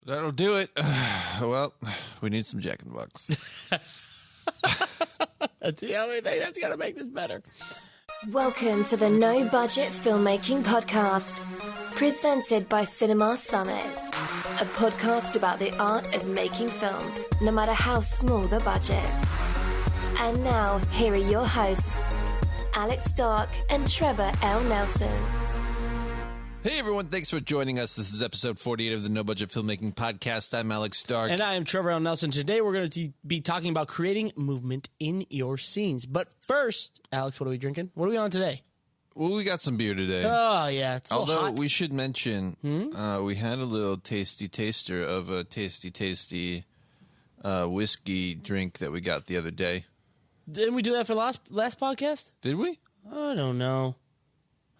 That'll do it. Well, we need some Jack in the Box. That's the only thing that's going to make this better. Welcome to the No Budget Filmmaking Podcast, presented by Cinema Summit, a podcast about the art of making films, no matter how small the budget. And now, here are your hosts, Alex Stark and Trevor L. Nelson. Hey everyone, thanks for joining us. This is episode 48 of the No Budget Filmmaking Podcast. I'm Alex Stark. And I am Trevor L. Nelson. Today we're going to be talking about creating movement in your scenes. But first, Alex, what are we drinking? What are we on today? Well, we got some beer today. Oh, yeah. It's a little Although hot. we should mention, we had a little tasty taster of a tasty whiskey drink that we got the other day. Didn't we do that for last podcast? Did we? I don't know.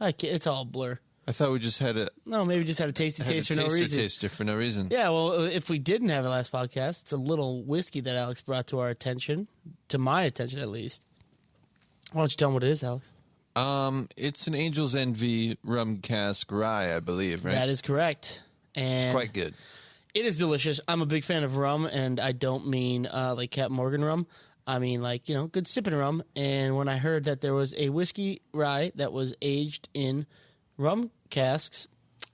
It's all a blur. I thought we just had a No, maybe just had a tasty taste for no reason. Taster for no reason. Yeah, well, if we didn't have it last podcast, it's a little whiskey that Alex brought to our attention, to my attention at least. Why don't you tell them what it is, Alex? It's an Angel's Envy rum cask rye, I believe, right? That is correct. And It's quite good. it is delicious. I'm a big fan of rum, and I don't mean like Captain Morgan rum. I mean good sipping rum. And when I heard that there was a whiskey rye that was aged in rum casks,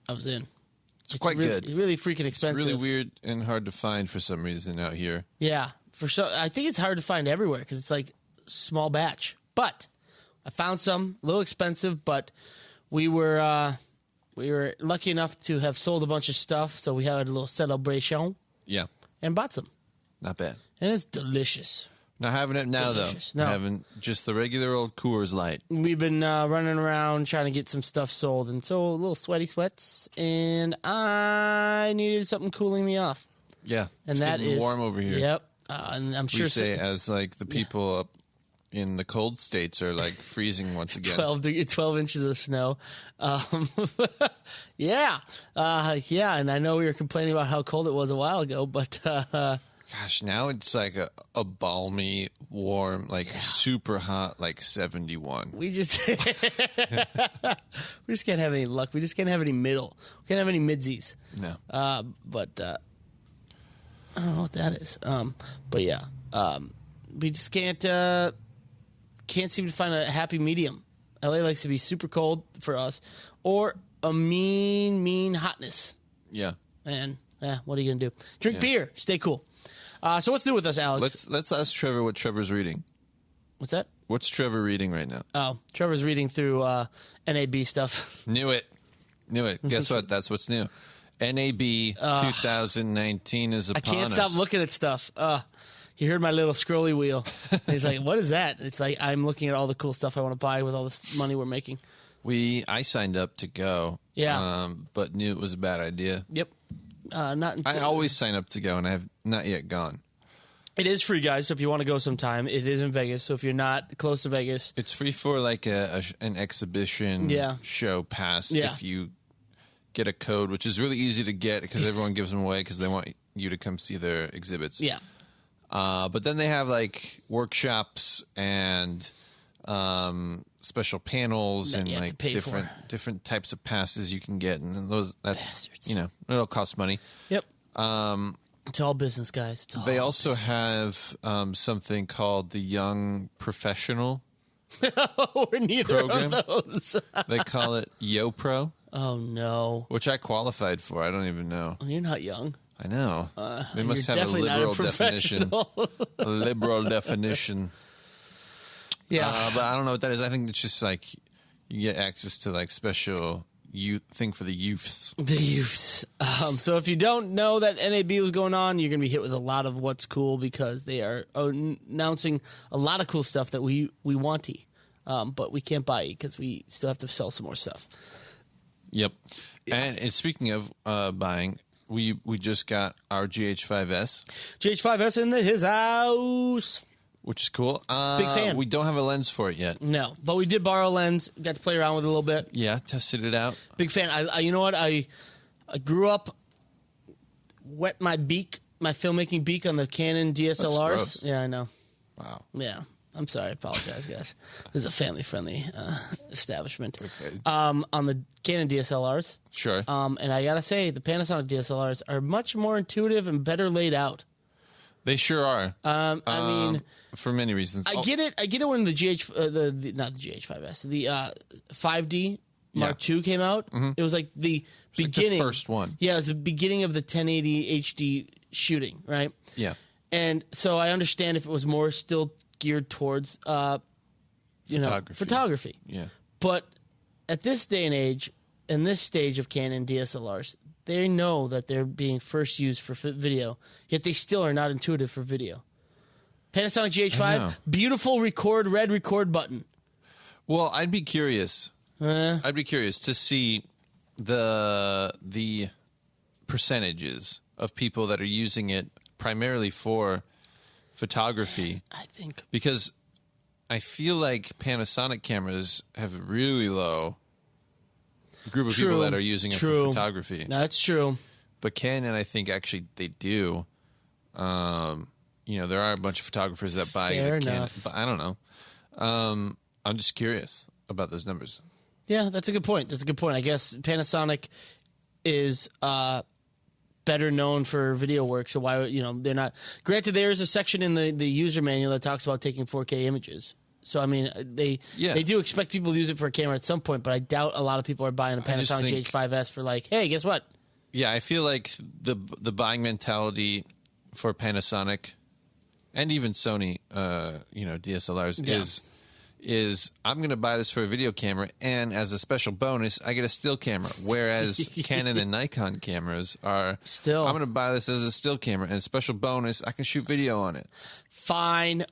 I was in. It's quite really, good. It's really freaking expensive. It's really weird and hard to find for some reason out here. Yeah, I think it's hard to find everywhere because it's like small batch. But I found some, a little expensive, but we were lucky enough to have sold a bunch of stuff, so we had a little celebration Yeah, and bought some, not bad. and it's delicious. Not having it now, Delicious. though. No. Having just the regular old Coors Light. We've been running around trying to get some stuff sold, and so a little sweaty sweats, and I needed something cooling me off. Yeah, And it's that getting is warm over here. Yep, and I'm sure We say as like the people up in the cold states are like freezing once again. 12 inches of snow. Yeah, and I know we were complaining about how cold it was a while ago, but Gosh, now it's like a balmy, warm, like super hot, like 71. we just we just can't have any luck. We just can't have any middle. We can't have any midsies. No. But I don't know what that is. But yeah, we just can't seem to find a happy medium. LA likes to be super cold for us, or a mean hotness. Yeah. And what are you gonna do? Drink beer, stay cool. So what's new with us, Alex? Let's ask Trevor what Trevor's reading. What's that? What's Trevor reading right now? Oh, Trevor's reading through NAB stuff. Knew it. Guess what? That's what's new. NAB 2019 is upon us. I can't stop looking at stuff. He heard my little scrolly wheel. And he's like, what is that? It's like, I'm looking at all the cool stuff I want to buy with all this money we're making. I signed up to go. Yeah. But knew it was a bad idea. Yep. Not until, I always sign up to go, and I have not yet gone. It is free, guys, so if you want to go sometime, it is in Vegas. So if you're not close to Vegas. It's free for like an exhibition show pass if you get a code, which is really easy to get because everyone gives them away because they want you to come see their exhibits. Yeah. But then they have like workshops and special panels That and you have to like pay for. different types of passes you can get, and Bastards. it'll cost money. Yep. It's all business, guys. It's all They also business. have something called the Young Professional. We're neither program. of those. They call it YoPro, Oh, no. which I qualified for. I don't even know. You're not young. I know. They must You're have a definitely not liberal definition. professional. A liberal definition. Yeah. But I don't know what that is. I think it's just like you get access to like special thing for the youths. The youths. So if you don't know that NAB was going on, you're going to be hit with a lot of what's cool because they are announcing a lot of cool stuff that we want, but we can't buy because we still have to sell some more stuff. Yep. Yeah. And speaking of buying, we just got our GH5S. GH5S in his house. Which is cool. Big fan. We don't have a lens for it yet. No, but we did borrow a lens. Got to play around with it a little bit. Yeah, tested it out. Big fan. I you know what? I grew up, wet my filmmaking beak on the Canon DSLRs. That's gross. Yeah, I know. Wow. Yeah. I'm sorry. I apologize, guys. This is a family-friendly establishment. Okay. On the Canon DSLRs. Sure. And I got to say, the Panasonic DSLRs are much more intuitive and better laid out. They sure are. I mean, for many reasons. I get it. I get it when the not the GH5S, the 5D Mark II came out. Mm-hmm. It was like the beginning, like the first one. Yeah, it was the beginning of the 1080 HD shooting, right? Yeah. And so I understand if it was more still geared towards, photography. Yeah. But at this day and age, in this stage of Canon DSLRs, they know that they're being first used for video, yet they still are not intuitive for video. Panasonic GH5, beautiful red record button. Well, I'd be curious. I'd be curious to see the percentages of people that are using it primarily for photography. I think because I feel like Panasonic cameras have a really low group of people that are using it for photography. That's true. But Canon, I think actually they do. There are a bunch of photographers that buy Canon, but I don't know. I'm just curious about those numbers. Yeah, that's a good point. I guess Panasonic is better known for video work, so why they're not. Granted, there is a section in the user manual that talks about taking 4K images. So I mean, they do expect people to use it for a camera at some point, but I doubt a lot of people are buying a Panasonic GH5S for like, hey, guess what? Yeah, I feel like the buying mentality for Panasonic and even Sony, DSLRs is I'm going to buy this for a video camera, and as a special bonus, I get a still camera. Whereas Canon and Nikon cameras are still. I'm going to buy this as a still camera, and a special bonus, I can shoot video on it. Fine.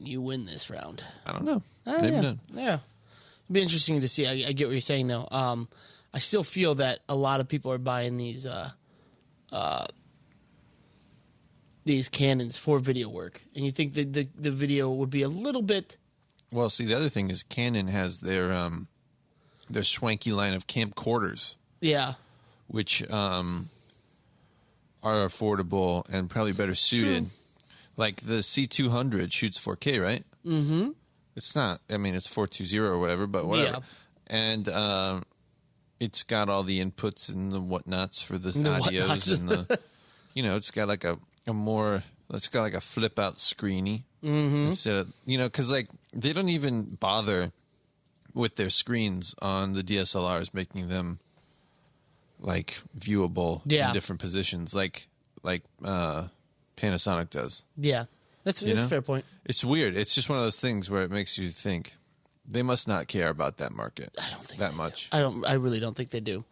You win this round. I don't know. Maybe not. Yeah. It'd be interesting to see. I get what you're saying, though. I still feel that a lot of people are buying these Canons for video work, and you think that the video would be a little bit. Well, see, the other thing is Canon has their swanky line of camcorders. Yeah. Which are affordable and probably better suited. True. Like the C200 shoots 4K, right? Mm-hmm. It's not. I mean, it's 420 or whatever, but whatever. Yeah. And it's got all the inputs and the whatnots for the audios and the. It's got like it's got like a flip out screeny instead of because like they don't even bother with their screens on the DSLRs, making them like viewable in different positions, like Panasonic does. Yeah, that's a fair point. It's weird. It's just one of those things where it makes you think they must not care about that market. I don't think that much. I really don't think they do.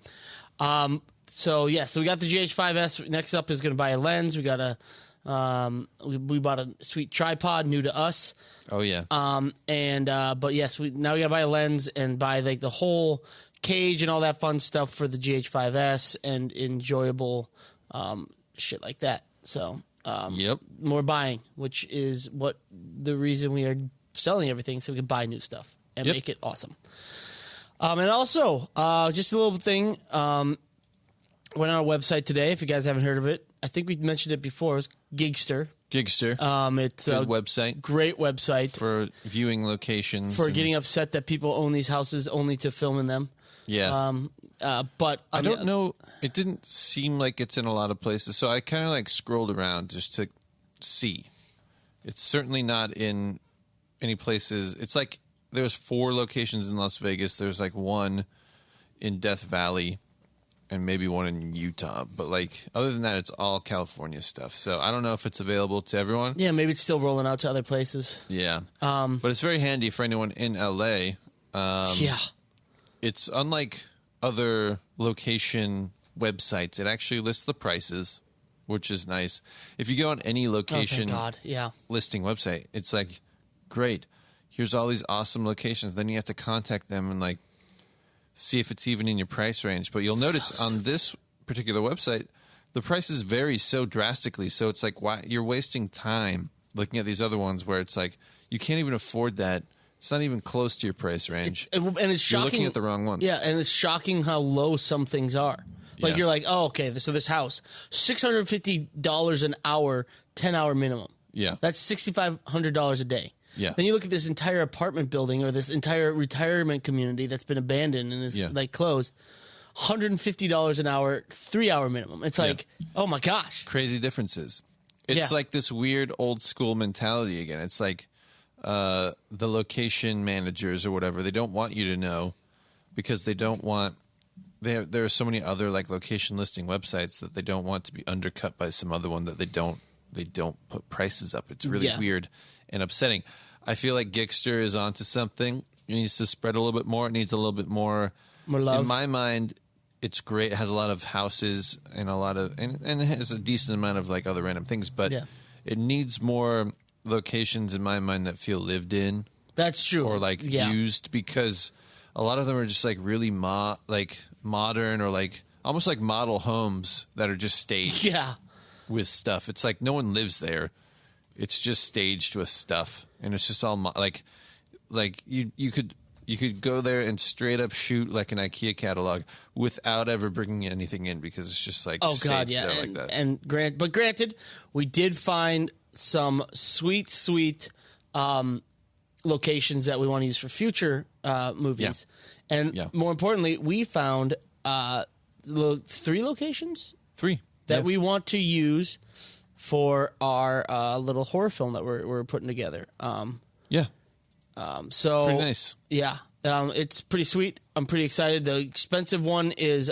So we got the GH5S. Next up is going to buy a lens. We got we bought a sweet tripod, new to us. Oh yeah. But yes, we got to buy a lens and buy like the whole cage and all that fun stuff for the GH5S and enjoyable shit like that. So more buying, which is what the reason we are selling everything, so we can buy new stuff and make it awesome. And also, just a little thing. Went on our website today. If you guys haven't heard of it, I think we mentioned it before. It's Gigster. It's a good website. Great website for viewing locations. For getting upset that people own these houses only to film in them. Yeah. But I don't know. It didn't seem like it's in a lot of places, so I kind of like scrolled around just to see. It's certainly not in any places. It's like there's 4 locations in Las Vegas. There's like 1 in Death Valley. And maybe 1 in Utah. But, like, other than that, it's all California stuff. So I don't know if it's available to everyone. Yeah, maybe it's still rolling out to other places. Yeah. But it's very handy for anyone in L.A. It's unlike other location websites. It actually lists the prices, which is nice. If you go on any location listing website, it's like, great, here's all these awesome locations. Then you have to contact them and, like, see if it's even in your price range. But you'll notice on this particular website, the prices vary so drastically. So it's like, why you're wasting time looking at these other ones where it's like, you can't even afford that. It's not even close to your price range. And it's shocking. You're looking at the wrong ones. Yeah, and it's shocking how low some things are. Like, you're like, oh, okay, so this house, $650 an hour, 10-hour minimum. Yeah. That's $6,500 a day. Yeah. Then you look at this entire apartment building or this entire retirement community that's been abandoned and is like closed. $150 an hour, 3-hour minimum. It's like, oh my gosh. Crazy differences. It's like this weird old school mentality again. It's like the location managers or whatever, they don't want you to know because they don't want there are so many other like location listing websites that they don't want to be undercut by some other one that they don't put prices up. It's really weird and upsetting. I feel like Gigster is onto something. It needs to spread a little bit more. It needs a little bit more love. In my mind, it's great. It has a lot of houses and a lot of and it has a decent amount of like other random things, but it needs more locations in my mind that feel lived in. That's true. Or like used, because a lot of them are just like really modern or like almost like model homes that are just staged with stuff. It's like no one lives there. It's just staged with stuff, and it's just all like you could go there and straight up shoot like an IKEA catalog without ever bringing anything in because it's just like God, yeah. Like that. And granted, we did find some sweet locations that we want to use for future movies, and more importantly, we found 3 locations that we want to use for our little horror film that we're putting together. So pretty nice. Yeah. It's pretty sweet. I'm pretty excited. The expensive one is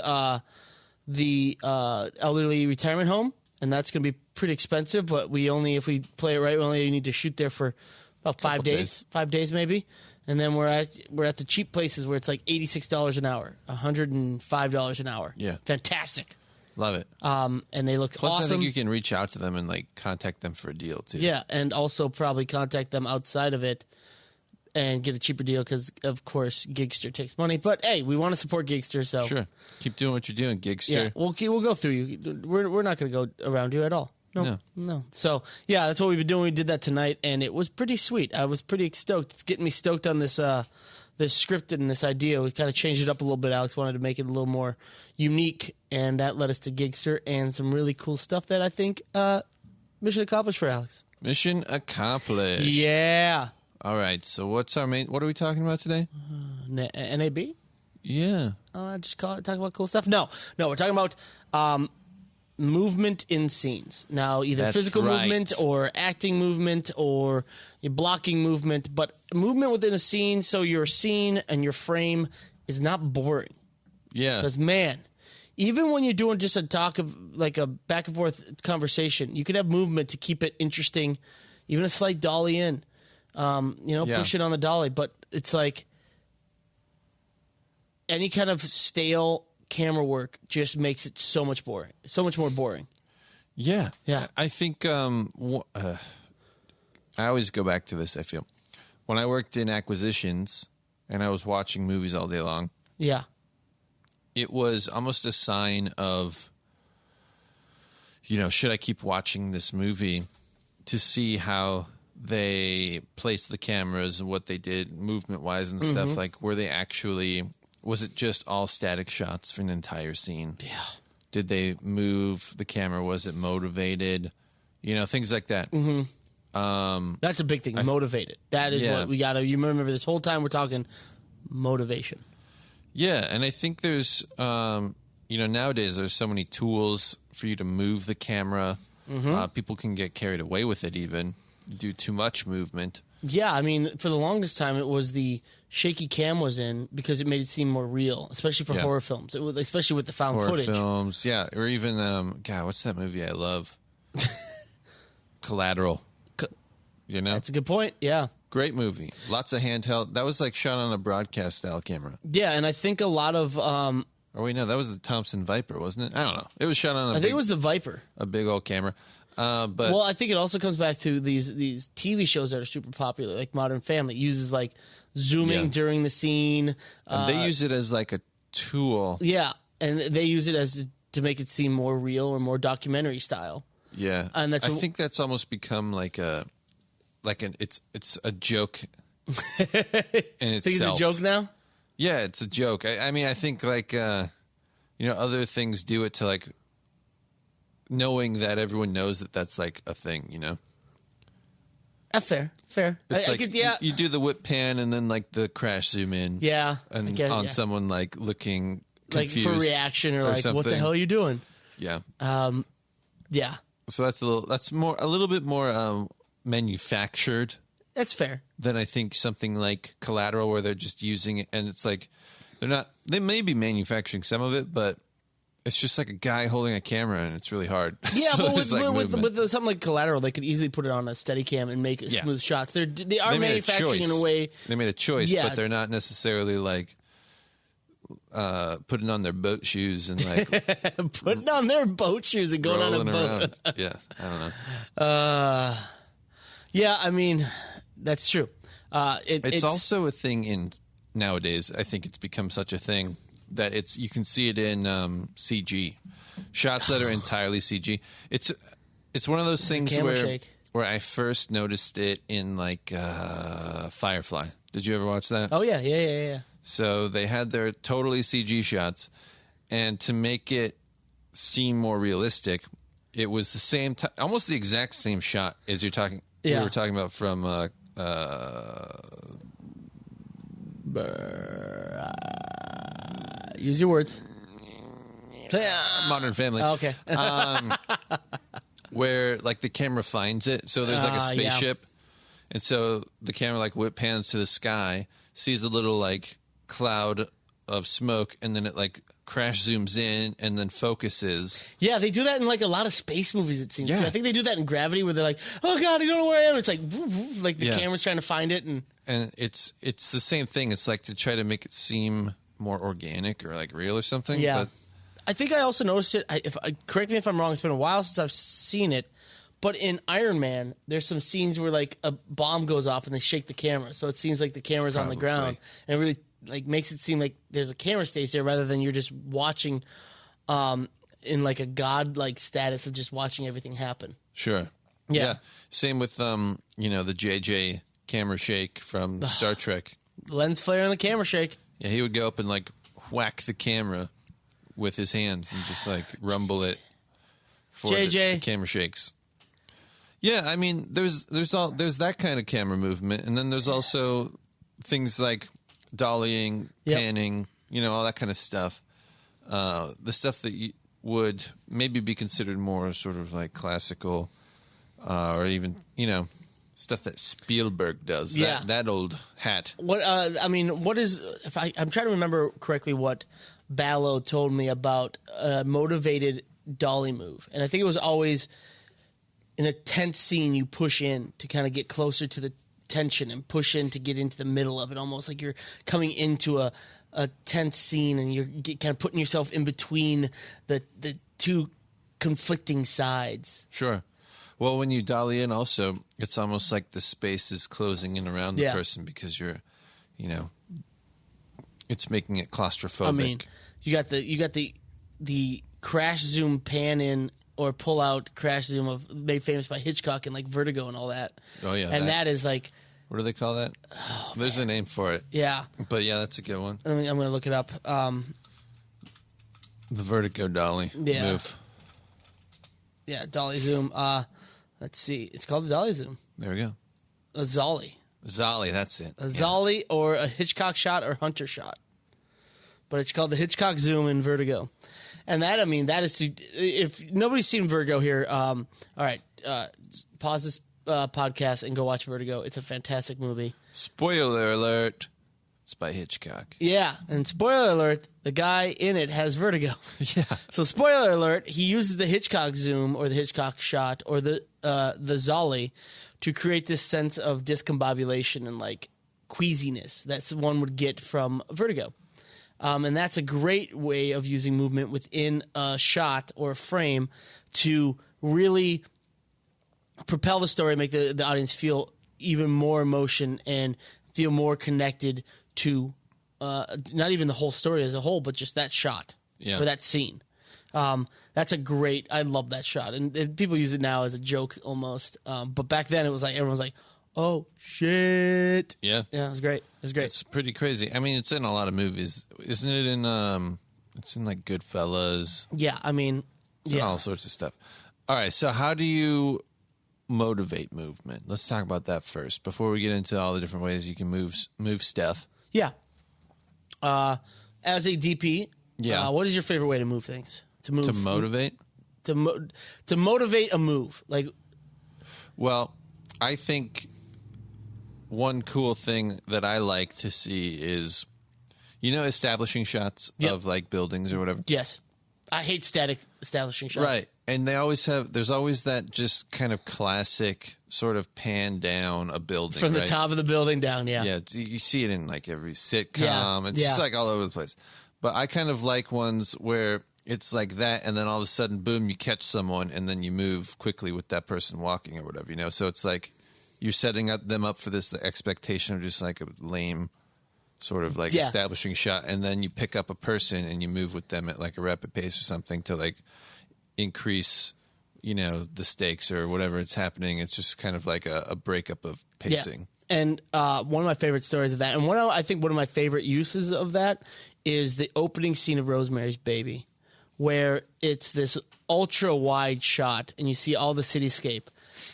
the elderly retirement home, and that's going to be pretty expensive, but if we play it right, we only need to shoot there for about 5 days. 5 days maybe. And then we're at the cheap places where it's like $86 an hour, $105 an hour. Yeah. Fantastic. Love it. And they look Plus, awesome. I think you can reach out to them and like contact them for a deal too. Yeah, and also probably contact them outside of it and get a cheaper deal because, of course, Gigster takes money. But hey, we want to support Gigster, so sure, keep doing what you're doing, Gigster. Yeah, we'll go through you. We're not going to go around you at all. No. So yeah, that's what we've been doing. We did that tonight, and it was pretty sweet. I was pretty stoked. It's getting me stoked on this script and this idea. We kind of changed it up a little bit. Alex wanted to make it a little more unique, and that led us to Gigster and some really cool stuff that I think mission accomplished for Alex. Mission accomplished. Yeah. All right. So what's our main? What are we talking about today? NAB. Yeah. Just talk about cool stuff. No. We're talking about movement in scenes. Now, either That's physical right. movement or acting movement or blocking movement, but movement within a scene so your scene and your frame is not boring. Yeah. Because, man, even when you're doing just a talk of like a back and forth conversation, you could have movement to keep it interesting, even a slight dolly in, push it on the dolly. But it's like any kind of stale camera work just makes it so much more boring. Yeah. Yeah. I think I always go back to this, I feel. When I worked in acquisitions and I was watching movies all day long, yeah, it was almost a sign of, should I keep watching this movie to see how they placed the cameras and what they did movement-wise and stuff? Like, was it just all static shots for an entire scene? Yeah. Did they move the camera? Was it motivated? Things like that. Mm-hmm. That's a big thing. Motivated. That is what we gotta. You remember this whole time we're talking motivation. Yeah, and I think there's, nowadays there's so many tools for you to move the camera. People can get carried away with it, even do too much movement. Yeah, I mean, for the longest time, it was the shaky cam was in because it made it seem more real, especially for horror films, especially with the found footage. Horror films, yeah. Or even, what's that movie I love? Collateral. That's a good point, yeah. Great movie. Lots of handheld. That was like shot on a broadcast-style camera. Yeah, and I think a lot of... oh, wait, no, that was the Thompson Viper, wasn't it? I don't know. It was shot on I think it was the Viper. A big old camera. But I think it also comes back to these TV shows that are super popular, like Modern Family. It uses like zooming during the scene. They use it as like a tool. Yeah, and they use it to make it seem more real or more documentary style. Yeah, and I think that's almost become it's a joke in itself. Think it's a joke now? Yeah, it's a joke. I mean, I think other things do it to like. Knowing that everyone knows that that's like a thing, Fair. It's Yeah. You do the whip pan and then like the crash zoom in. Yeah. And on someone like looking confused. Like for reaction or like, something. what the hell are you doing? Yeah. Yeah. So that's a little bit more manufactured. That's fair. Than I think something like Collateral, where they're just using it, and it's like they may be manufacturing some of it, but it's just like a guy holding a camera, and it's really hard. Yeah, so but with something like Collateral, they could easing put it on a Steadicam and make smooth shots. They are manufacturing in a way. They made a choice, but they're not necessarily like putting on their boat shoes and like putting on their boat shoes and going on a boat. Yeah, I don't know. Yeah, I mean, that's true. It's also a thing nowadays. I think it's become such a thing that you can see it in CG shots that are entirely CG. It's one of those things where I first noticed it in like Firefly. Did you ever watch that? Oh yeah. So they had their totally CG shots, and to make it seem more realistic, it was the same, almost the exact same shot as we were talking about from use your words. Modern Family. Oh, okay. Where like the camera finds it, so there's like a spaceship, and so the camera like whip pans to the sky, sees a little like cloud of smoke, and then it like crash zooms in and then focuses. Yeah, they do that in like a lot of space movies, it seems. Yeah. I think they do that in Gravity, where they're like, oh god, I don't know where I am. It's like the camera's trying to find it, and it's the same thing. It's like to try to make it seem more organic or like real or something. Yeah. But I think I also noticed it. Correct me if I'm wrong. It's been a while since I've seen it, but in Iron Man, there's some scenes where like a bomb goes off and they shake the camera, so it seems like the camera's on the ground, and it really like makes it seem like there's a camera stage there rather than you're just watching in like a godlike status of just watching everything happen. Sure. Yeah. Same with the JJ camera shake from Star Trek. Lens flare and the camera shake. Yeah, he would go up and like whack the camera with his hands and just like rumble it for the camera shakes. Yeah, I mean, there's that kind of camera movement, and then there's also things like dollying, panning, all that kind of stuff. The stuff that would maybe be considered more sort of like classical, or even stuff that Spielberg does. Yeah, that old hat. What what is? If I'm trying to remember correctly, what Ballo told me about a motivated dolly move, and I think it was always in a tense scene you push in to kind of get closer to the tension and push in to get into the middle of it, almost like you're coming into a tense scene and you're kind of putting yourself in between the two conflicting sides. Sure. Well, when you dolly in also, it's almost like the space is closing in around the person because you're, it's making it claustrophobic. I mean, you got the crash zoom pan in or pull out crash zoom made famous by Hitchcock and like Vertigo and all that. Oh yeah, and that is like, what do they call that? Oh, there's a name for it. Yeah, but yeah, that's a good one. I'm going to look it up. The Vertigo dolly move. Yeah, dolly zoom. Let's see. It's called the dolly zoom. There we go. A Zolly. Zolly, that's it. A Zolly or a Hitchcock shot or Hunter shot. But it's called the Hitchcock zoom in Vertigo. And that is if nobody's seen Vertigo here, all right, pause this podcast and go watch Vertigo. It's a fantastic movie. Spoiler alert. It's by Hitchcock. Yeah, and spoiler alert, the guy in it has vertigo. Yeah. So spoiler alert, he uses the Hitchcock zoom or the Hitchcock shot or the Zolly to create this sense of discombobulation and like queasiness that one would get from vertigo. And that's a great way of using movement within a shot or a frame to really propel the story, make the audience feel even more emotion and feel more connected to not even the whole story as a whole, but just that shot or that scene. That's a great. I love that shot, and people use it now as a joke almost. But back then, it was like everyone was like, "Oh shit!" Yeah, it was great. It was great. It's pretty crazy. I mean, it's in a lot of movies, isn't it? It's in like Goodfellas. Yeah, I mean, all sorts of stuff. All right, so how do you motivate movement? Let's talk about that first before we get into all the different ways you can move stuff. Yeah. As a DP, what is your favorite way to move things? To motivate? To motivate a move. Like, well, I think one cool thing that I like to see is, establishing shots of like buildings or whatever. Yes. I hate static establishing shots. Right. And there's always that just kind of classic sort of pan down a building. From the top of the building down, yeah. Yeah, you see it in like every sitcom. It's just like all over the place. But I kind of like ones where it's like that, and then all of a sudden, boom, you catch someone, and then you move quickly with that person walking or whatever, So it's like you're setting them up for this expectation of just like a lame sort of like establishing shot, and then you pick up a person and you move with them at like a rapid pace or something to like increase, the stakes or whatever it's happening. It's just kind of like a breakup of pacing. Yeah. And one of my favorite stories of that, and I think one of my favorite uses of that is the opening scene of Rosemary's Baby, where it's this ultra wide shot and you see all the cityscape,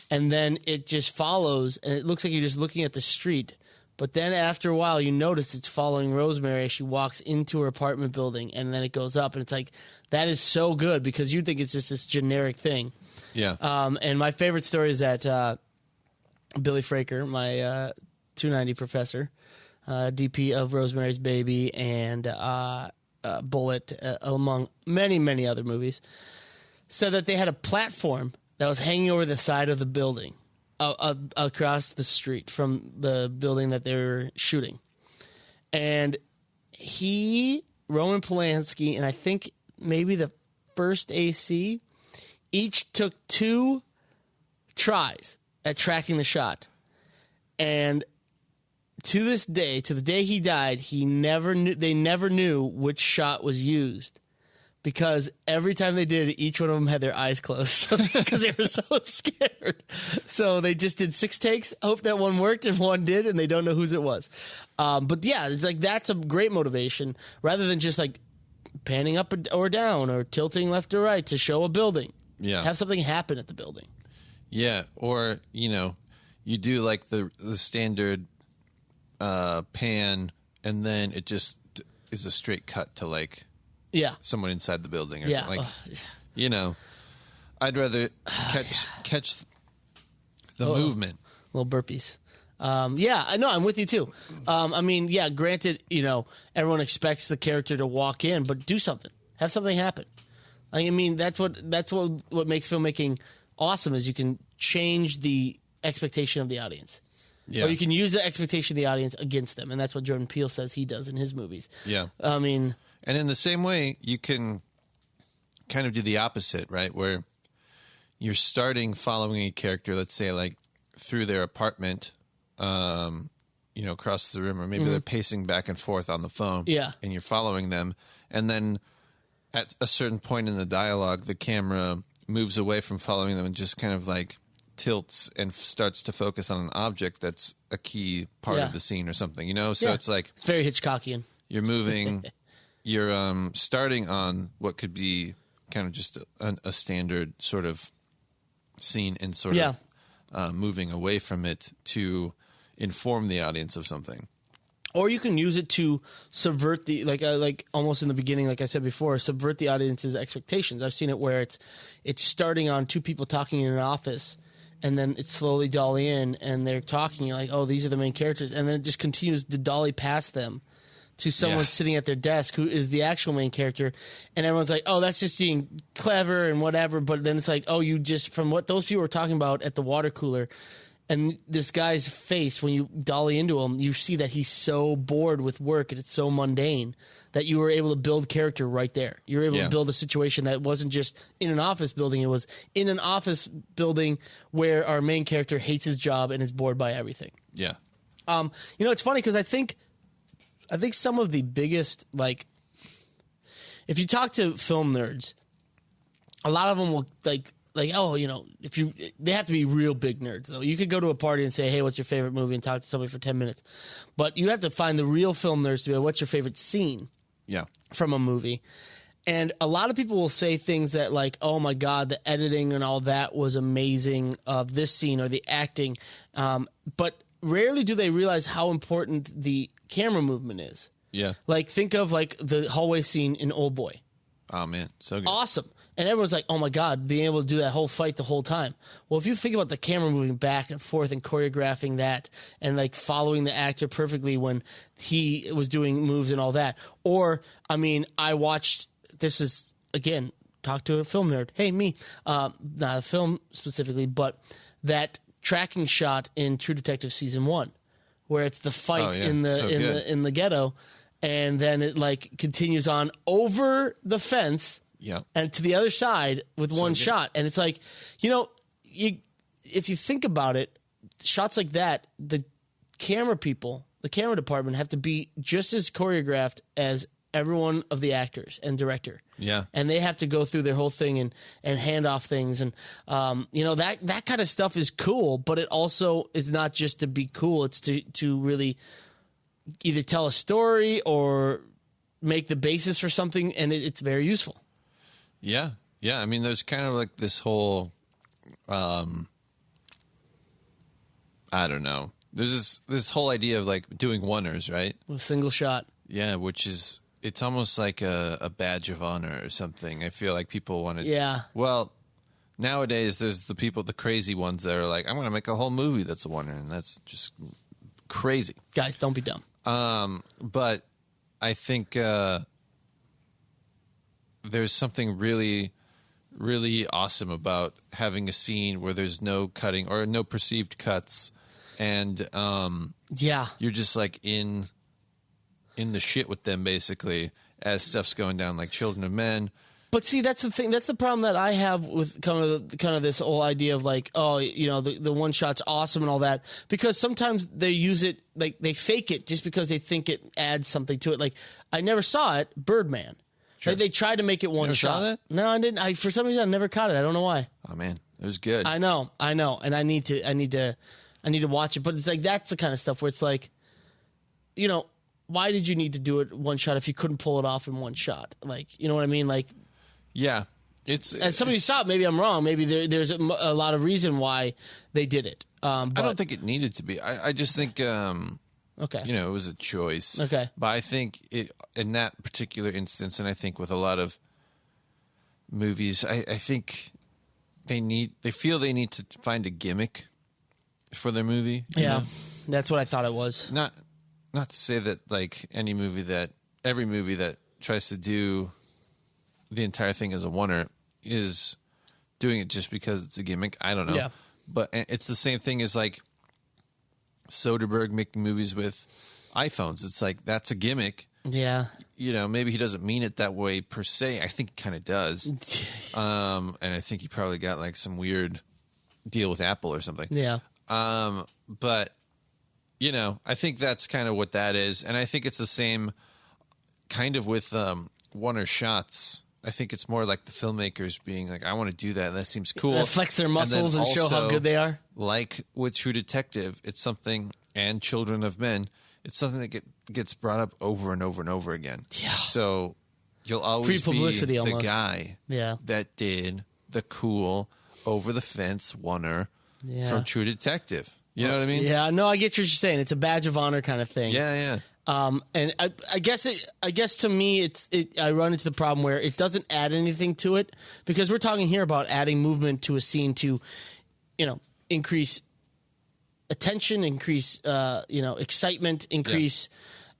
and then it just follows and it looks like you're just looking at the street. But then after a while, you notice it's following Rosemary as she walks into her apartment building, and then it goes up, and it's like, that is so good because you think it's just this generic thing. Yeah. And my favorite story is that Billy Fraker, my 290 professor, DP of Rosemary's Baby and Bullet, among many, many other movies, said that they had a platform that was hanging over the side of the building. Across the street from the building that they were shooting. And Roman Polanski, and I think maybe the first AC, each took 2 tries at tracking the shot. And to this day, to the day he died, they never knew which shot was used. Because every time they did it, each one of them had their eyes closed because they were so scared. So they just did 6 takes, hope that one worked, and one did, and they don't know whose it was. But yeah, it's like that's a great motivation rather than just like panning up or down or tilting left or right to show a building. Yeah. Have something happen at the building. Yeah, or, you do like the standard pan, and then it just is a straight cut to like... Yeah, someone inside the building or something. Like, I'd rather catch the movement. Little burpees. Yeah, I know. I'm with you too. Granted, everyone expects the character to walk in, but do something. Have something happen. That's what makes filmmaking awesome is you can change the expectation of the audience. Yeah. Or you can use the expectation of the audience against them, and that's what Jordan Peele says he does in his movies. Yeah. And in the same way, you can kind of do the opposite, right? Where you're starting following a character, let's say, like through their apartment, across the room, or maybe they're pacing back and forth on the phone. Yeah. And you're following them. And then at a certain point in the dialogue, the camera moves away from following them and just kind of like tilts and starts to focus on an object that's a key part of the scene or something, So it's like... It's very Hitchcockian. You're moving... You're starting on what could be kind of just a standard sort of scene and sort of moving away from it to inform the audience of something. Or you can use it to subvert the like almost in the beginning, like I said before, subvert the audience's expectations. I've seen it where it's starting on 2 people talking in an office, and then it's slowly dolly in, and they're talking. You're like, oh, these are the main characters, and then it just continues to dolly past them to someone sitting at their desk who is the actual main character, and everyone's like, oh, that's just being clever and whatever, but then it's like, oh, you just, from what those people were talking about at the water cooler, and this guy's face, when you dolly into him, you see that he's so bored with work and it's so mundane that you were able to build character right there. You were able to build a situation that wasn't just in an office building, it was in an office building where our main character hates his job and is bored by everything. Yeah. It's funny because I think some of the biggest, like, if you talk to film nerds, a lot of them will they have to be real big nerds though. You could go to a party and say, hey, what's your favorite movie, and talk to somebody for 10 minutes. But you have to find the real film nerds to be like, what's your favorite scene from a movie? And a lot of people will say things that like, oh my God, the editing and all that was amazing of this scene or the acting. But rarely do they realize how important the camera movement is. Yeah. Like, think of like the hallway scene in Old Boy. Oh, man. So good. Awesome. And everyone's like, oh my God, being able to do that whole fight the whole time. Well, if you think about the camera moving back and forth and choreographing that and like following the actor perfectly when he was doing moves and all that. Or, I mean, I watched, this is, again, talk to a film nerd. Hey, me. Not a film specifically, but that tracking shot in True Detective Season 1 where it's the fight in the ghetto and then it like continues on over the fence. Yeah. And to the other side with one shot. And it's like, if you think about it, shots like that, the camera people, the camera department have to be just as choreographed as every one of the actors and director. Yeah. And they have to go through their whole thing and hand off things. And, that kind of stuff is cool, but it also is not just to be cool. It's to really either tell a story or make the basis for something. And it's very useful. Yeah. Yeah. I mean, there's kind of like this whole, I don't know. There's this whole idea of like doing one-ers, right? With a single shot. Yeah, which is, it's almost like a badge of honor or something. I feel like people want to. Yeah. Well, nowadays there's the crazy ones that are like, I'm going to make a whole movie that's a one-er, and that's just crazy. Guys, don't be dumb. But I think there's something really, really awesome about having a scene where there's no cutting or no perceived cuts, and you're just like in the shit with them basically as stuff's going down, like Children of Men. But see, that's the thing. That's the problem that I have with kind of this whole idea of like, the one shot's awesome and all that, because sometimes they use it, like they fake it just because they think it adds something to it. Like I never saw it, Birdman. Sure. Like, they tried to make it one shot. Saw that? No, I didn't. For some reason I never caught it. I don't know why. Oh man, it was good. I know, and I need to watch it. But it's like that's the kind of stuff where it's like, why did you need to do it one shot if you couldn't pull it off in one shot? Like, you know what I mean? Like, yeah, as somebody saw it, maybe I'm wrong. Maybe there's a lot of reason why they did it. But I don't think it needed to be. I just think, okay, it was a choice. Okay, but I think in that particular instance, and I think with a lot of movies, I think they feel they need to find a gimmick for their movie. Yeah, that's what I thought it was. Not to say that like every movie that tries to do the entire thing as a one-er is doing it just because it's a gimmick. I don't know. Yeah. But it's the same thing as like Soderbergh making movies with iPhones. It's like, that's a gimmick. Yeah. Maybe he doesn't mean it that way per se. I think he kind of does. And I think he probably got like some weird deal with Apple or something. Yeah. But I think that's kind of what that is. And I think it's the same kind of with one-er shots. I think it's more like the filmmakers being like, I want to do that. That seems cool. That flex their muscles and show how good they are. Like with True Detective, it's something, and Children of Men, it's something that gets brought up over and over and over again. Yeah. So you'll always free publicity be the almost. guy that did the cool over-the-fence one-er from True Detective. You know what I mean? Yeah, no, I get what you're saying. It's a badge of honor kind of thing. Yeah, yeah. And I guess to me, I run into the problem where it doesn't add anything to it, because we're talking here about adding movement to a scene to, increase attention, increase, excitement, increase.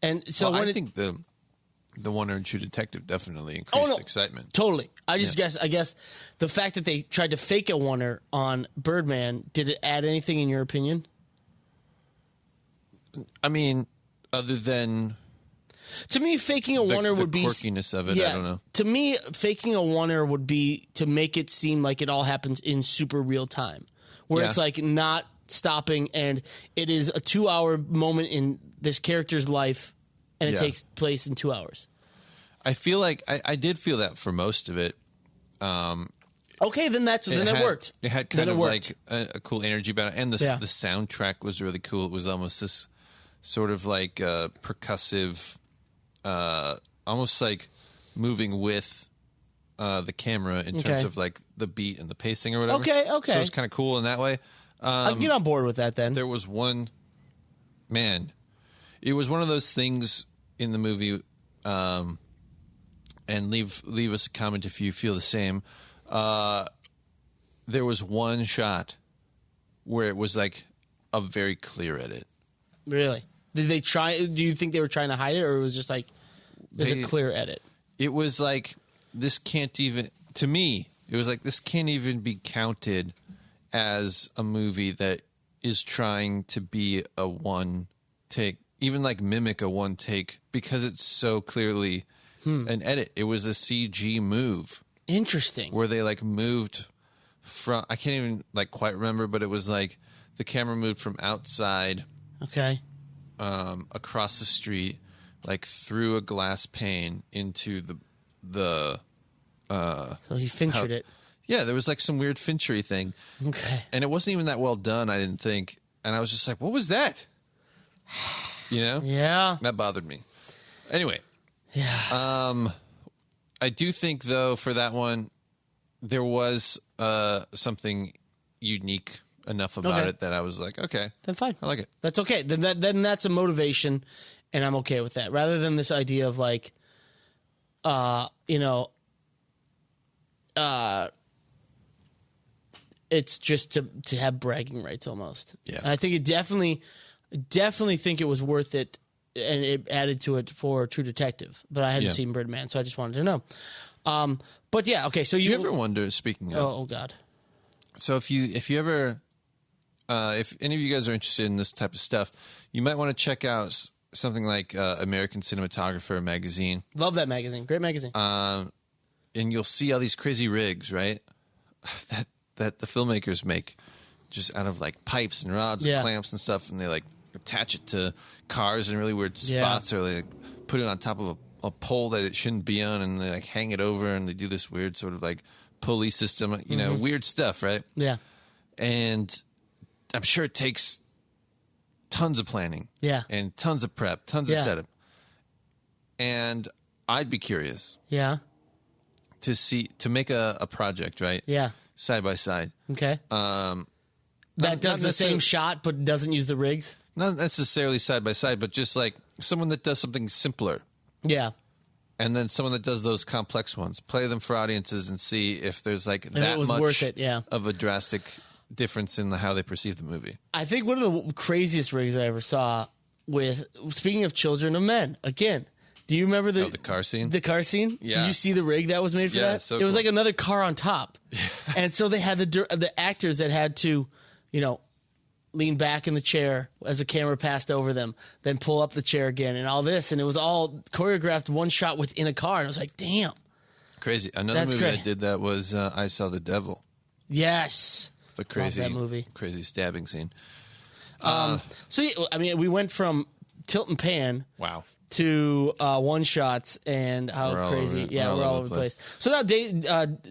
Yeah. And so I think the one-er in True Detective definitely increased excitement. Totally. I guess the fact that they tried to fake a one-er on Birdman, did it add anything in your opinion? I mean, other than, to me, faking a one-er would be the quirkiness of it. I don't know. To me, faking a one-er would be to make it seem like it all happens in super real time, where it's like not stopping, and it is a 2-hour moment in this character's life, and it takes place in 2 hours. I feel like I did feel that for most of it. Okay, then it worked. It had kind of like a cool energy about it, and the soundtrack was really cool. It was almost this sort of like percussive, almost like moving with the camera in terms of like the beat and the pacing or whatever. Okay. So it was kind of cool in that way. I'll get on board with that then. There was one, man, it was one of those things in the movie, and leave us a comment if you feel the same. There was one shot where it was like a very clear edit. Really? Did they try? Do you think they were trying to hide it, or it was just like there's a clear edit? It was like this can't even. To me, it was like this can't even be counted as a movie that is trying to be a one take, even like mimic a one take, because it's so clearly an edit. It was a CG move. Interesting. Where they like moved from, I can't even like quite remember, but it was like the camera moved from outside. Okay. Across the street, like through a glass pane into the so he finchered it. Yeah, there was like some weird finchery thing. Okay. And it wasn't even that well done, I didn't think. And I was just like, what was that? You know? Yeah. That bothered me. Anyway. Yeah. I do think, though, for that one, there was something unique enough about it that I was like, okay. Then fine. I like it. That's okay. Then that's a motivation, and I'm okay with that. Rather than this idea of like, it's just to have bragging rights almost. Yeah. And I think it definitely think it was worth it, and it added to it for True Detective. But I hadn't seen Birdman, so I just wanted to know. But yeah, okay. So do you ever wonder? Speaking of, oh God. So if you ever, if any of you guys are interested in this type of stuff, you might want to check out something like American Cinematographer magazine. Love that magazine. Great magazine. And you'll see all these crazy rigs, right? That the filmmakers make just out of like pipes and rods and clamps and stuff, and they like attach it to cars in really weird spots, or they like, put it on top of a pole that it shouldn't be on, and they like hang it over, and they do this weird sort of like pulley system, you know, weird stuff, right? Yeah. And I'm sure it takes tons of planning. Yeah. And tons of prep, tons of setup. And I'd be curious. Yeah. To make a project, right? Yeah. Side by side. Okay. That does the same shot but doesn't use the rigs? Not necessarily side by side, but just like someone that does something simpler. Yeah. And then someone that does those complex ones. Play them for audiences and see if there's like that much worth it, of a drastic difference in how they perceive the movie. I think one of the craziest rigs I ever saw with, speaking of Children of Men, again, do you remember the car scene? The car scene? Yeah. Did you see the rig that was made for that? So it was cool. like another car on top. And so they had the actors that had to, lean back in the chair as the camera passed over them, then pull up the chair again and all this. And it was all choreographed one shot within a car. And I was like, damn. Crazy. Another movie that did that was I Saw the Devil. Yes. The crazy, love that movie. Crazy stabbing scene. We went from tilt and pan. Wow. To one shots and how crazy. We're all over the place. So now,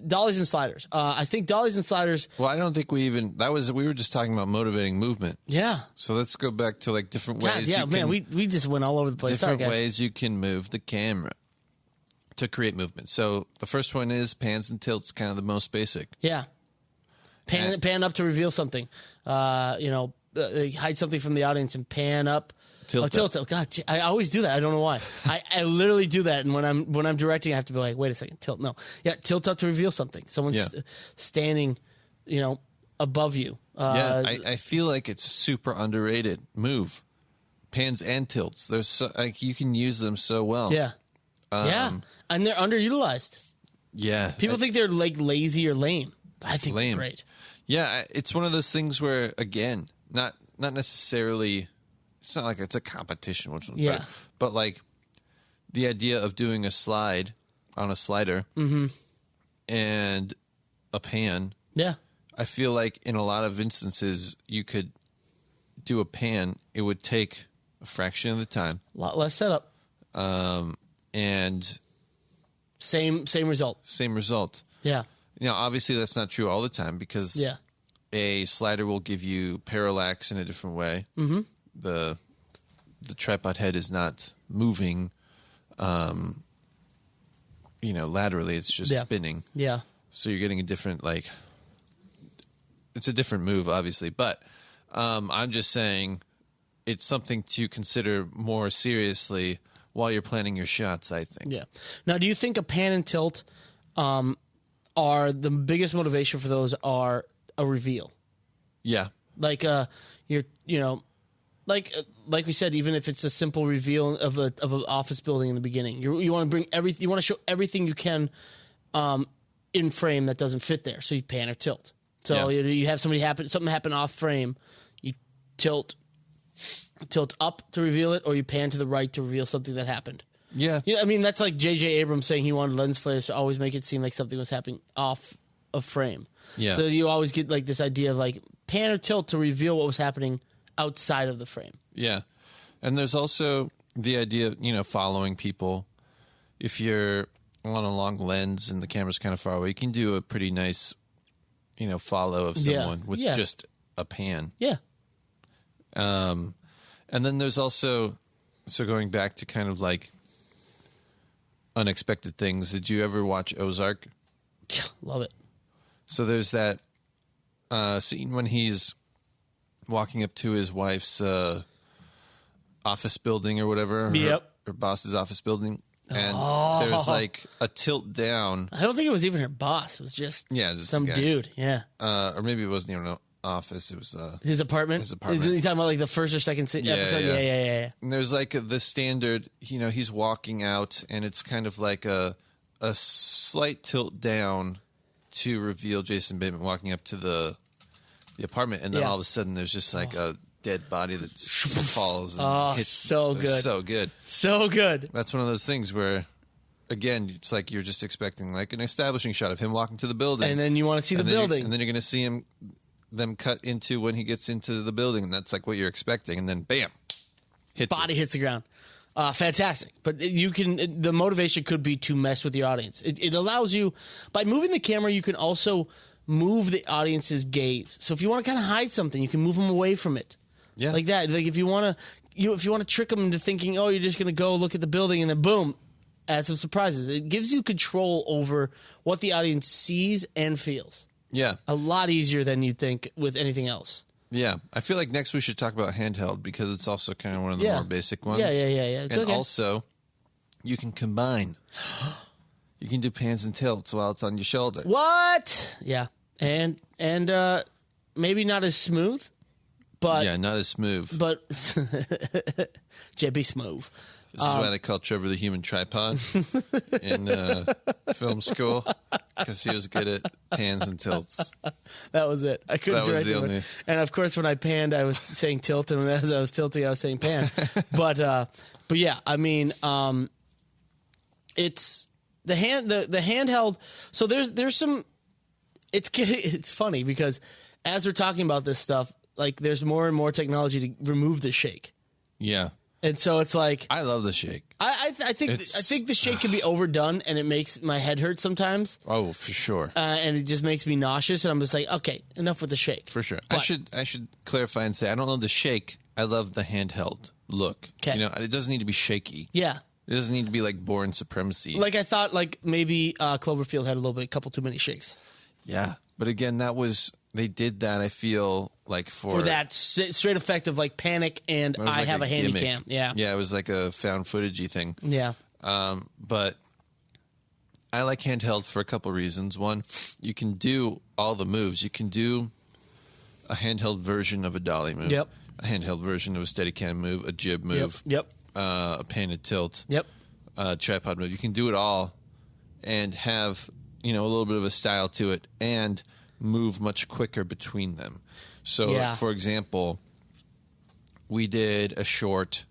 dollies and sliders. I think dollies and sliders. Well, I don't think we were just talking about motivating movement. Yeah. So let's go back to like different ways. Yeah, man, we just went all over the place. Different ways you can move the camera to create movement. So the first one is pans and tilts, kind of the most basic. Yeah. Pan up to reveal something. Hide something from the audience and pan up. Tilt up. God, I always do that. I don't know why. I literally do that, and when I'm directing, I have to be like, wait a second, tilt. No, tilt up to reveal something. Someone's standing, above you. I feel like it's a super underrated move. Pans and tilts. There's so, like you can use them so well. Yeah, and they're underutilized. Yeah, people think they're like lazy or lame. I think they're great. Yeah, it's one of those things where again, not necessarily. It's not like it's a competition, which one's better. But like the idea of doing a slide on a slider and a pan. Yeah. I feel like in a lot of instances you could do a pan. It would take a fraction of the time. A lot less setup. And same result. Same result. Yeah. Obviously that's not true all the time because a slider will give you parallax in a different way. Mm-hmm. The tripod head is not moving laterally. It's just spinning. Yeah. So you're getting a different, it's a different move, obviously. But I'm just saying it's something to consider more seriously while you're planning your shots, I think. Yeah. Now, do you think a pan and tilt are the biggest motivation for those are a reveal? Yeah. Like like we said, even if it's a simple reveal of an office building in the beginning, you want to bring everything. You want to show everything you can in frame that doesn't fit there. So you pan or tilt. So you have something happen off frame. You tilt up to reveal it, or you pan to the right to reveal something that happened. Yeah. I mean, that's like J.J. Abrams saying he wanted lens flares to always make it seem like something was happening off of frame. Yeah. So you always get like this idea of pan or tilt to reveal what was happening outside of the frame. Yeah. And there's also the idea of, following people. If you're on a long lens and the camera's kind of far away, you can do a pretty nice, follow of someone with just a pan. Yeah. And then there's also, so going back to kind of unexpected things. Did you ever watch Ozark? Love it. So there's that scene when he's walking up to his wife's office building or whatever. Her boss's office building. And there's a tilt down. I don't think it was even her boss. It was just some dude. Yeah. Or maybe it wasn't even an office. It was his apartment. His apartment. Is he talking about the first or second episode? Yeah. And there's the standard, he's walking out and it's kind of like a slight tilt down to reveal Jason Bateman walking up to the apartment, and then all of a sudden there's just a dead body that falls and hits. So good. So good. So good. That's one of those things where, again, it's like you're just expecting an establishing shot of him walking to the building. And then you want to see the building. And then you're going to see them cut into when he gets into the building, and that's what you're expecting. And then, bam, hits the ground. Fantastic. But the motivation could be to mess with your audience. It allows you, by moving the camera, you can also move the audience's gaze. So if you want to kind of hide something, you can move them away from it. Yeah. Like that. Like if you want to trick them into thinking, oh, you're just going to go look at the building and then boom, add some surprises. It gives you control over what the audience sees and feels. Yeah. A lot easier than you'd think with anything else. Yeah. I feel like next we should talk about handheld because it's also kind of one of the more basic ones. Yeah. And also, you can combine. You can do pans and tilts while it's on your shoulder. What? Yeah. And maybe not as smooth, but... Yeah, not as smooth. But JB Smooth. This is why they call Trevor the human tripod in film school, because he was good at pans and tilts. That was it. I couldn't direct the only... And of course, when I panned, I was saying tilt, and as I was tilting, I was saying pan. But yeah, I mean, it's the handheld. So there's some. It's funny because as we're talking about this stuff, there's more and more technology to remove the shake. Yeah. And so it's I love the shake. I think the shake can be overdone, and it makes my head hurt sometimes. Oh, for sure. And it just makes me nauseous, and I'm just okay, enough with the shake. For sure. But, I should clarify and say I don't love the shake. I love the handheld look. Okay. It doesn't need to be shaky. Yeah. It doesn't need to be Bourne Supremacy. I thought maybe Cloverfield had a couple too many shakes. Yeah, but again, they did that. I feel for that straight effect of panic and I have a handy cam. Yeah, it was a found footagey thing. Yeah, but I like handheld for a couple reasons. One, you can do all the moves. You can do a handheld version of a dolly move. Yep. A handheld version of a Steadicam move, a jib move. Yep. A pan and tilt. Yep. A tripod move. You can do it all and have a little bit of a style to it and move much quicker between them. So, for example, we did a short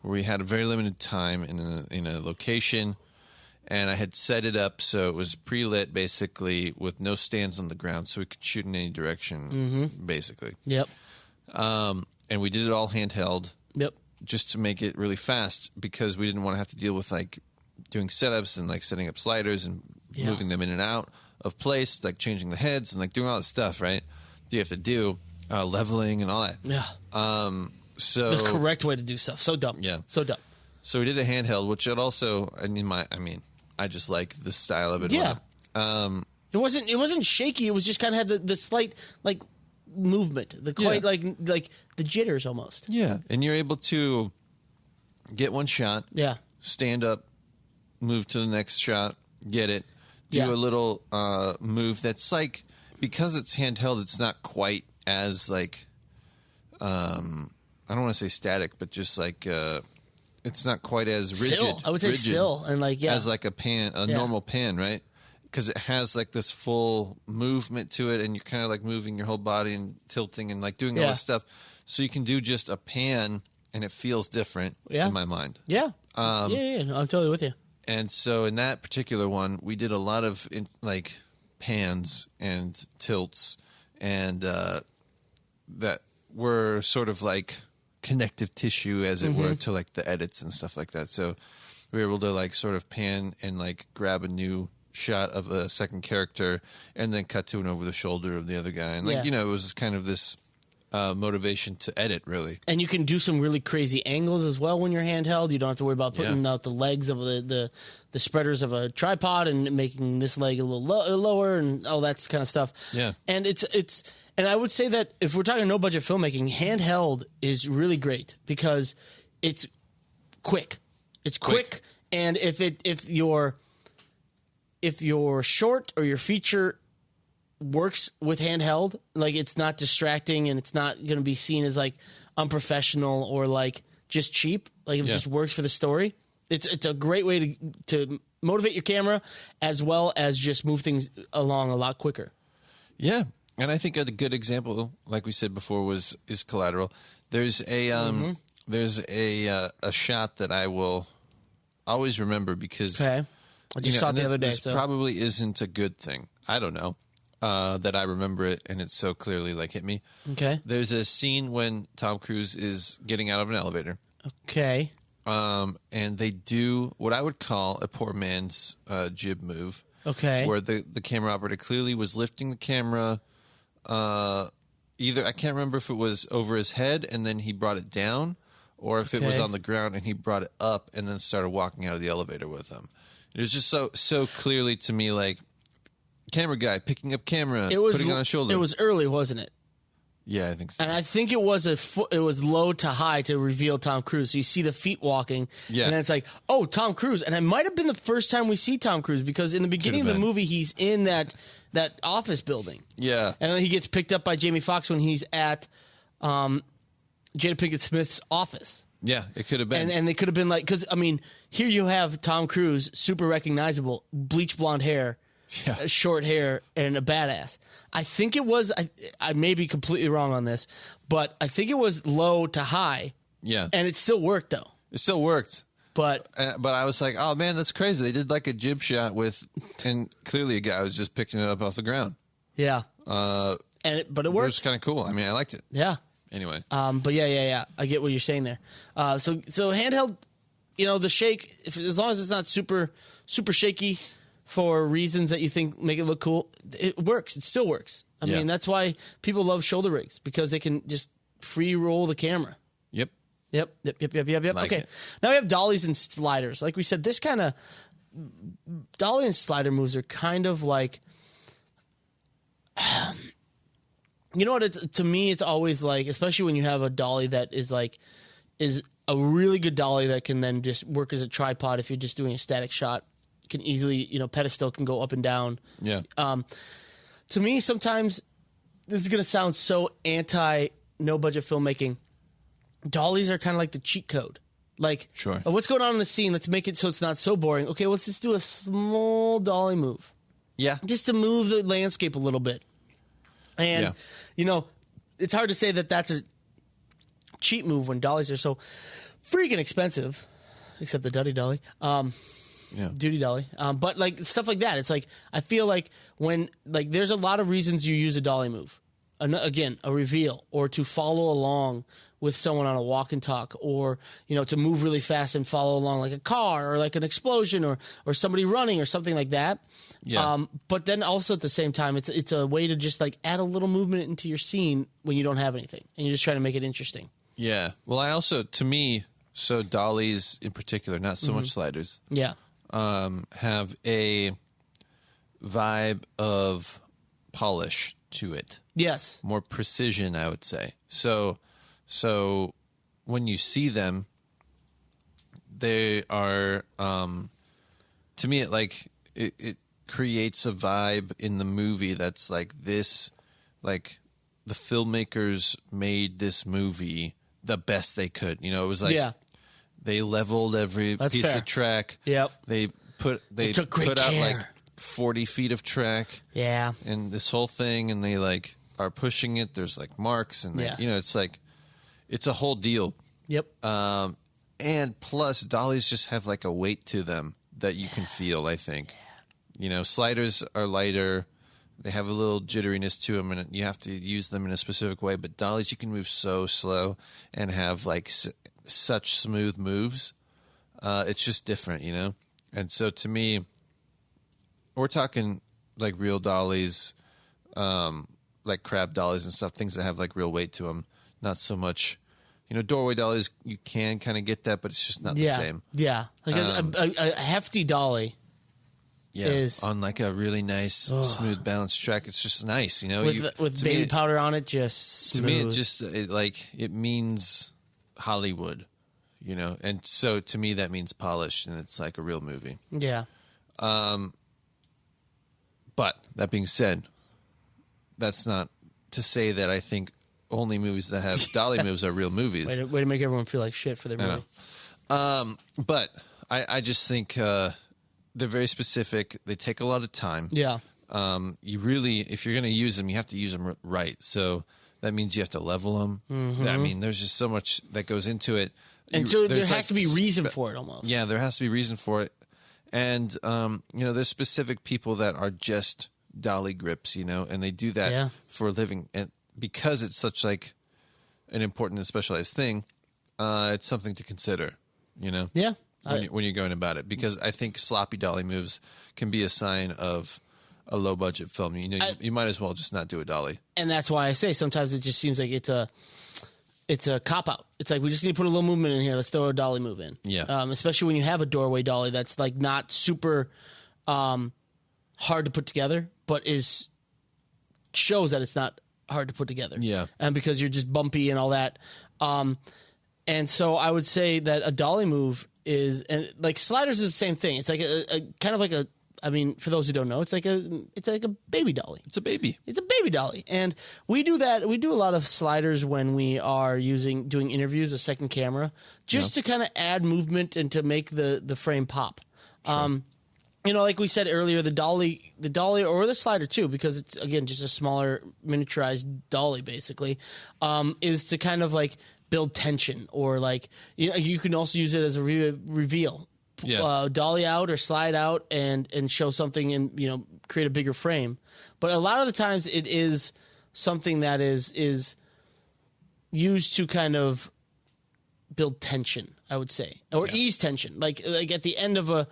where we had a very limited time in a location, and I had set it up so it was pre-lit basically with no stands on the ground, so we could shoot in any direction, basically. Yep. And we did it all handheld. Yep. Just to make it really fast because we didn't want to have to deal with doing setups and setting up sliders and moving them in and out of place, changing the heads and doing all that stuff, right? You have to do leveling and all that. Yeah. So the correct way to do stuff. So dumb. Yeah. So dumb. So we did a handheld, which it also, I I just like the style of it. Yeah. It wasn't shaky. It was just kind of had the slight like movement, the quite like the jitters almost. Yeah, and you're able to get one shot. Yeah. Stand up, move to the next shot, get it, do a little move that's like, because it's handheld, it's not quite as like I don't want to say static, but just like it's not quite as rigid. Still, I would say still, and like as like a normal pan, right? Because it has like this full movement to it, and you're kind of like moving your whole body and tilting and like doing all this stuff. So you can do just a pan, and it feels different in my mind. Yeah. No, I'm totally with you. And so in that particular one, we did a lot of like pans and tilts, and that were sort of like connective tissue, as it were, to like the edits and stuff like that. So we were able to like sort of pan and like grab a new shot of a second character and then cut to an over the shoulder of the other guy. And like, it was kind of this motivation to edit, really. And you can do some really crazy angles as well when you're handheld. You don't have to worry about putting out the legs of the spreaders of a tripod and making this leg a little lower and all that kind of stuff. Yeah. And and I would say that if we're talking no budget filmmaking, handheld is really great because it's quick. It's quick. And if your short or your feature works with handheld, like it's not distracting and it's not going to be seen as like unprofessional or like just cheap, like it just works for the story, it's a great way to motivate your camera as well as just move things along a lot quicker. Yeah. And I think a good example, like we said before, is Collateral. There's a shot that I will always remember because I just saw it the other day. This probably isn't a good thing. I don't know that I remember it, and it's so clearly like hit me. Okay. There's a scene when Tom Cruise is getting out of an elevator. Okay. And they do what I would call a poor man's jib move. Okay. Where the camera operator clearly was lifting the camera. Either I can't remember if it was over his head and then he brought it down, or if it was on the ground and he brought it up and then started walking out of the elevator with him. It was just so clearly to me like camera guy picking up camera, putting it on his shoulder. It was early, wasn't it? Yeah, I think so. And I think it was it was low to high to reveal Tom Cruise. So you see the feet walking, and then it's like, oh, Tom Cruise. And it might have been the first time we see Tom Cruise because in the beginning of the movie, he's in that office building. Yeah. And then he gets picked up by Jamie Foxx when he's at Jada Pinkett Smith's office. Yeah, it could have been. And they could have been like, because, I mean, here you have Tom Cruise, super recognizable, bleach blonde hair, short hair, and a badass. I think it was, I may be completely wrong on this, but I think it was low to high. Yeah. And it still worked, though. It still workbut I was like, oh, man, that's crazy. They did like a jib shot and clearly a guy was just picking it up off the ground. Yeah. But it worked. It was kind of cool. I mean, I liked it. Yeah. Anyway. But yeah. I get what you're saying there. So handheld, the shake, as long as it's not super, super shaky for reasons that you think make it look cool, it works. It still works. I mean, that's why people love shoulder rigs, because they can just free roll the camera. Yep. Like okay. Now we have dollies and sliders. Like we said, this kind of dolly and slider moves are kind of like, you know what? To me, it's always like, especially when you have a dolly that is a really good dolly that can then just work as a tripod if you're just doing a static shot. Can easily, pedestal can go up and down. Yeah. To me, sometimes this is going to sound so anti no budget filmmaking. Dollies are kind of like the cheat code. Like, sure. What's going on in the scene? Let's make it so it's not so boring. Okay, let's just do a small dolly move. Yeah. Just to move the landscape a little bit. And, it's hard to say that that's a cheap move when dollies are so freaking expensive, except the Duddy dolly. Duty dolly. But like stuff like that. It's like, I feel like when, like, there's a lot of reasons you use a dolly move. Again, a reveal, or to follow along with someone on a walk and talk, or, to move really fast and follow along like a car or like an explosion or somebody running or something like that. Yeah. But then also at the same time, it's a way to just like add a little movement into your scene when you don't have anything and you're just trying to make it interesting. Yeah. Well, I also, to me, so dollies in particular, not so much sliders. Yeah. have a vibe of polish to it. Yes. More precision, I would say. So when you see them, they are, to me, it creates a vibe in the movie that's like this, like the filmmakers made this movie the best they could. You know, it was like they leveled every piece of track. Yep. They put out like 40 feet of track. Yeah. And this whole thing, and they like are pushing it. There's like marks, and you know, it's like it's a whole deal. Yep. And plus, dollies just have like a weight to them that you can feel, I think. You know, sliders are lighter. They have a little jitteriness to them, and you have to use them in a specific way. But dollies, you can move so slow and have like such smooth moves. It's just different, you know? And so to me, we're talking like real dollies, like crab dollies and stuff, things that have like real weight to them. Not so much... You know, doorway dollies, you can kind of get that, but it's just not the same. Yeah, like a hefty dolly is... on like a really nice, smooth, balanced track. It's just nice, you know? With baby powder on it, just smooth. To me, it means Hollywood, you know? And so to me, that means polished, and it's like a real movie. Yeah. But that being said, that's not to say that I think only movies that have dolly moves are real movies. Way to make everyone feel like shit for their movie. But I just think they're very specific. They take a lot of time. Yeah. You really, if you're going to use them, you have to use them right. So that means you have to level them. Mm-hmm. I mean, there's just so much that goes into it. And so there has to be reason for it almost. Yeah, there has to be reason for it. And, you know, there's specific people that are just dolly grips, you know, and they do that for a living. And because it's such like an important and specialized thing, it's something to consider, you know? Yeah. When you're going about it. Because I think sloppy dolly moves can be a sign of a low-budget film. You know, you might as well just not do a dolly. And that's why I say sometimes it just seems like it's a cop-out. It's like, we just need to put a little movement in here. Let's throw a dolly move in. Yeah. Especially when you have a doorway dolly that's like not super hard to put together, but shows that it's not hard to put together. Yeah. And because you're just bumpy and all that. And so I would say that a dolly move is, and like sliders is the same thing. It's like a kind of like a, I mean, for those who don't know, it's like a baby dolly. It's a baby. It's a baby dolly. And we do that. We do a lot of sliders when we are doing interviews, a second camera, just to kind of add movement and to make the frame pop. Sure. You know, like we said earlier, the dolly or the slider too, because it's, again, just a smaller miniaturized dolly basically, is to kind of like build tension, or like, you know, you can also use it as a reveal. Yeah. Dolly out or slide out and show something and, you know, create a bigger frame. But a lot of the times it is something that is used to kind of build tension, I would say, or ease tension. Like at the end of a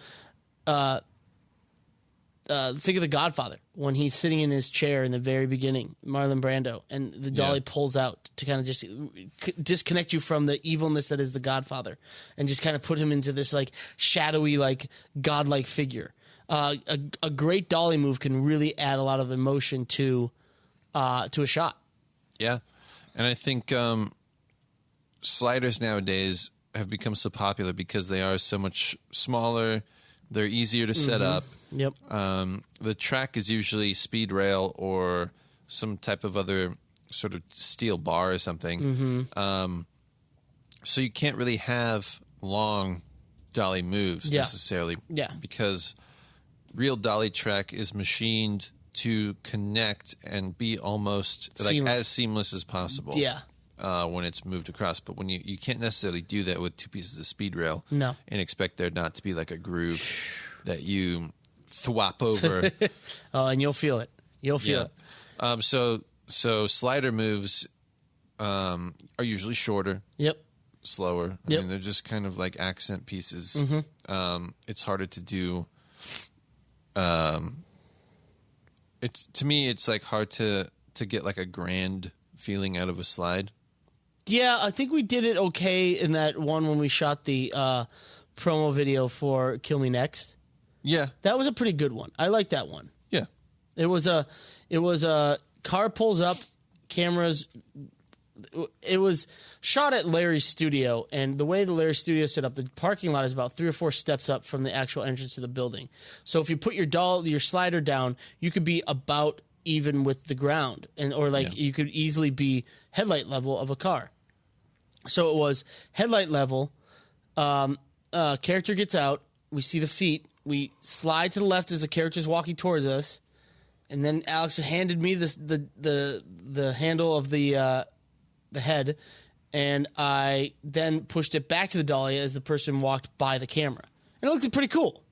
think of The Godfather, when he's sitting in his chair in the very beginning, Marlon Brando, and the dolly pulls out to kind of just disconnect you from the evilness that is The Godfather, and just kind of put him into this like shadowy, like godlike figure. A great dolly move can really add a lot of emotion to a shot. Yeah, and I think sliders nowadays have become so popular because they are so much smaller. They're easier to set up. Yep. The track is usually speed rail or some type of other sort of steel bar or something. Mm-hmm. So you can't really have long dolly moves necessarily. Yeah. Because real dolly track is machined to connect and be almost like as seamless as possible. Yeah. When it's moved across. But when you can't necessarily do that with two pieces of speed rail. No. And expect there not to be like a groove that you thwap over. Oh, and you'll feel it. You'll feel it. So slider moves are usually shorter. Yep. Slower. I mean, they're just kind of like accent pieces. Mm-hmm. It's harder to do. It's, to me, it's like hard to get like a grand feeling out of a slide. Yeah, I think we did it okay in that one when we shot the promo video for Kill Me Next. Yeah. That was a pretty good one. I like that one. Yeah. It was a car pulls up, cameras. It was shot at Larry's studio, and the way the Larry studio is set up, the parking lot is about 3 or 4 steps up from the actual entrance to the building. So if you put your slider down, you could be about even with the ground, you could easily be headlight level of a car. So it was headlight level. Character gets out. We see the feet. We slide to the left as the character's walking towards us, and then Alex handed me the handle of the head, and I then pushed it back to the dolly as the person walked by the camera. And it looked pretty cool.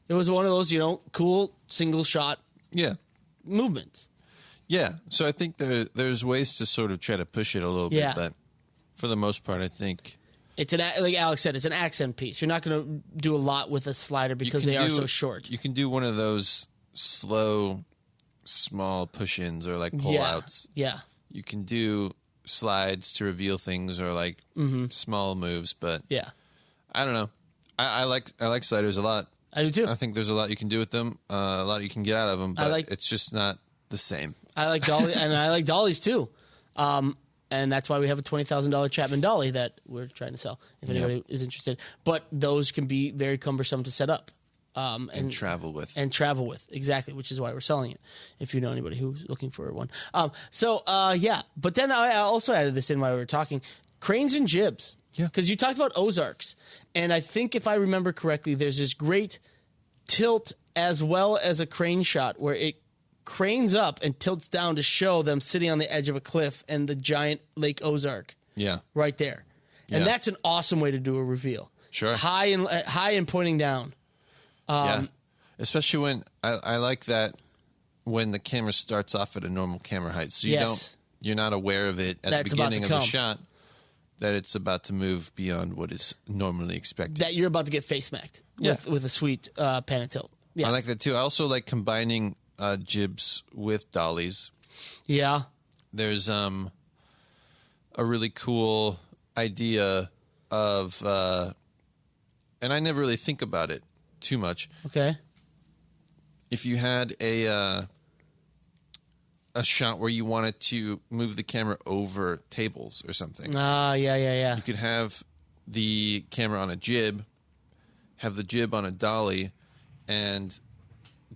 It was one of those, cool single shot movements. Yeah. So I think there's ways to sort of try to push it a little bit, but for the most part, I think it's like Alex said, it's an accent piece. You're not going to do a lot with a slider because they are so short. You can do one of those slow, small push-ins or like pull-outs. Yeah. You can do slides to reveal things or like small moves, but I don't know. I like sliders a lot. I do too. I think there's a lot you can do with them, a lot you can get out of them, but it's just not the same. I like dolly, and I like dollies too, and that's why we have a $20,000 Chapman dolly that we're trying to sell. If anybody is interested, but those can be very cumbersome to set up. And travel with. Exactly, which is why we're selling it, if you know anybody who's looking for one. But then I also added this in while we were talking, cranes and jibs. Yeah. Because you talked about Ozarks, and I think if I remember correctly, there's this great tilt as well as a crane shot where it cranes up and tilts down to show them sitting on the edge of a cliff and the giant Lake Ozark right there. And that's an awesome way to do a reveal. Sure. High and pointing down. Especially when I like that when the camera starts off at a normal camera height, so you're not aware of it at the beginning of the shot that it's about to move beyond what is normally expected. That you're about to get face smacked with a sweet pan and tilt. Yeah. I like that too. I also like combining jibs with dollies. Yeah, there's a really cool idea of, and I never really think about it too much. Okay. If you had a shot where you wanted to move the camera over tables or something. Yeah. You could have the camera on a jib, have the jib on a dolly, and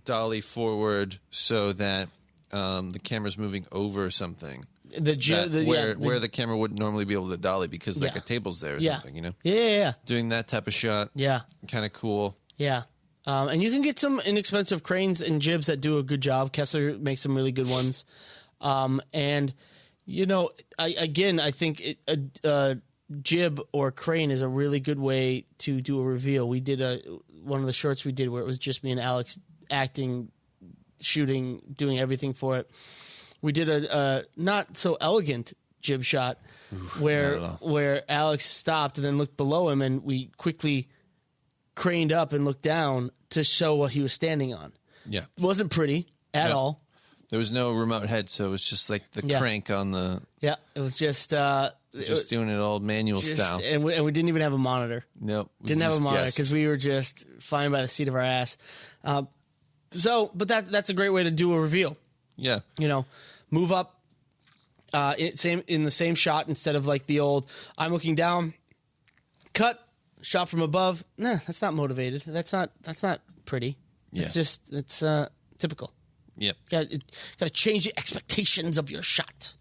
dolly forward so that the camera's moving over something. Where the camera wouldn't normally be able to dolly because like a table's there or something, Yeah. Doing that type of shot. Yeah. Kind of cool. Yeah. And you can get some inexpensive cranes and jibs that do a good job. Kessler makes some really good ones. I think a jib or crane is a really good way to do a reveal. We did one of the shorts we did where it was just me and Alex acting, shooting, doing everything for it. We did a not so elegant jib shot where Alex stopped and then looked below him, and we quickly craned up and looked down to show what he was standing on. Yeah. It wasn't pretty at all. There was no remote head, so it was just like the crank on the... Yeah, it was just doing it all manual style. And we didn't even have a monitor. Nope. Didn't have a monitor because we were just flying by the seat of our ass. But that's a great way to do a reveal. Yeah. Move up in the same shot instead of like the old, I'm looking down, cut, shot from above. Nah, that's not motivated. That's not pretty. Yeah. It's typical. Yep. Got to change the expectations of your shot.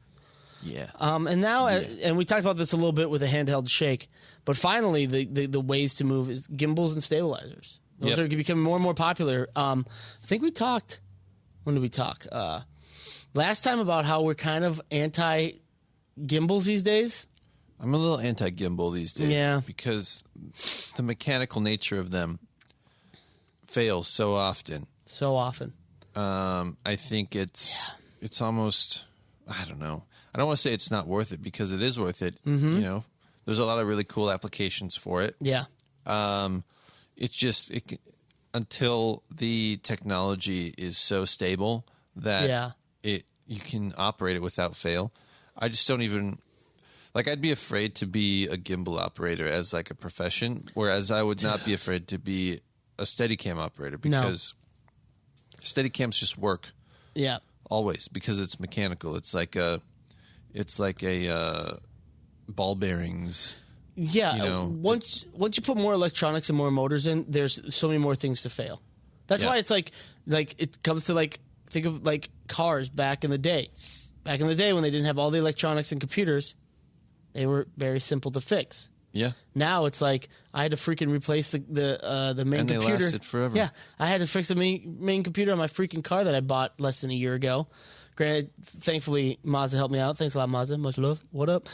Yeah. And we talked about this a little bit with a handheld shake, but finally the ways to move is gimbals and stabilizers. Those are becoming more and more popular. I think we talked. When did we talk? Last time about how we're kind of anti gimbals these days. I'm a little anti gimbal these days. Yeah. Because the mechanical nature of them fails so often. I think it's almost, I don't know. I don't want to say it's not worth it because it is worth it. Mm-hmm. There's a lot of really cool applications for it. Yeah. It's just until the technology is so stable that you can operate it without fail. I just don't even I'd be afraid to be a gimbal operator as like a profession, whereas I would not be afraid to be a Steadicam operator because Steadicams just work. Yeah. Always, because it's mechanical. It's like a ball bearings. Yeah. Once you put more electronics and more motors in, there's so many more things to fail. That's why it's like it comes to think of like cars back in the day. Back in the day when they didn't have all the electronics and computers, they were very simple to fix. Yeah. Now it's like I had to freaking replace the main and computer. And they lasted forever. Yeah. I had to fix the main computer on my freaking car that I bought less than a year ago. Granted, thankfully, Mazda helped me out. Thanks a lot, Mazda. Much love. What up?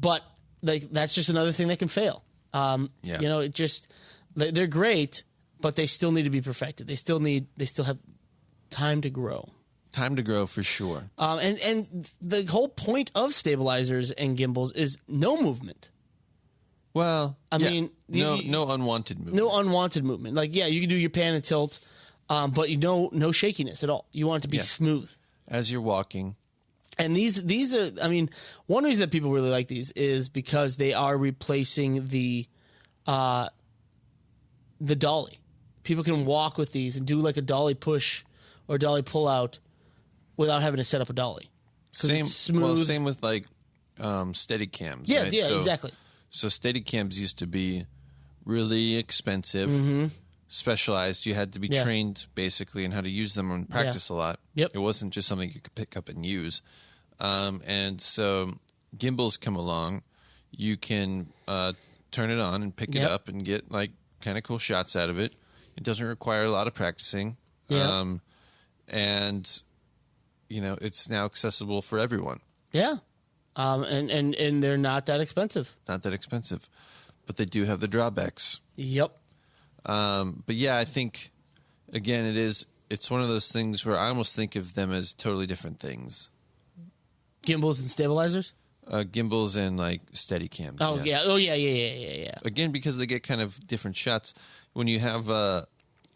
But that's just another thing that can fail. It just they're great, but they still need to be perfected. They still have time to grow. Time to grow for sure. And the whole point of stabilizers and gimbals is no movement. Well, I mean, no unwanted movement. No unwanted movement. Like, yeah, you can do your pan and tilt, but no shakiness at all. You want it to be smooth as you're walking. And these are, I mean, one reason that people really like these is because they are replacing the dolly. People can walk with these and do like a dolly push or dolly pull out without having to set up a dolly. Same, same with like Steadicams. Yeah, right? yeah, exactly. So Steadicams used to be really expensive, specialized. You had to be trained basically in how to use them and practice a lot. Yep. It wasn't just something you could pick up and use. And so gimbals come along. You can turn it on and pick it up and get like kind of cool shots out of it. It doesn't require a lot of practicing. Yeah. And it's now accessible for everyone. Yeah. And they're not that expensive. Not that expensive, but they do have the drawbacks. Yep. But yeah, I think again, it's one of those things where I almost think of them as totally different things. Gimbals and stabilizers? Gimbals and like Steadicams. Oh yeah. Oh yeah. Again, because they get kind of different shots. When you have a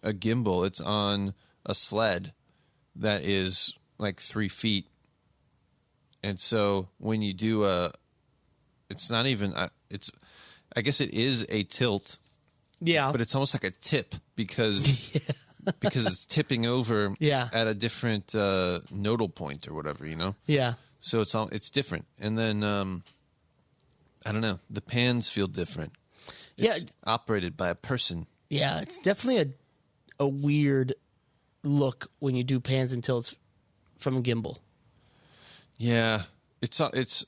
gimbal, it's on a sled that is like 3 feet. And so when you do it's not even, I guess it is a tilt. Yeah. But it's almost like a tip because it's tipping over at a different nodal point or whatever, Yeah. So it's different. And then, I don't know, the pans feel different. It's operated by a person. Yeah, it's definitely a weird look when you do pans and tilts from a gimbal. Yeah, it's at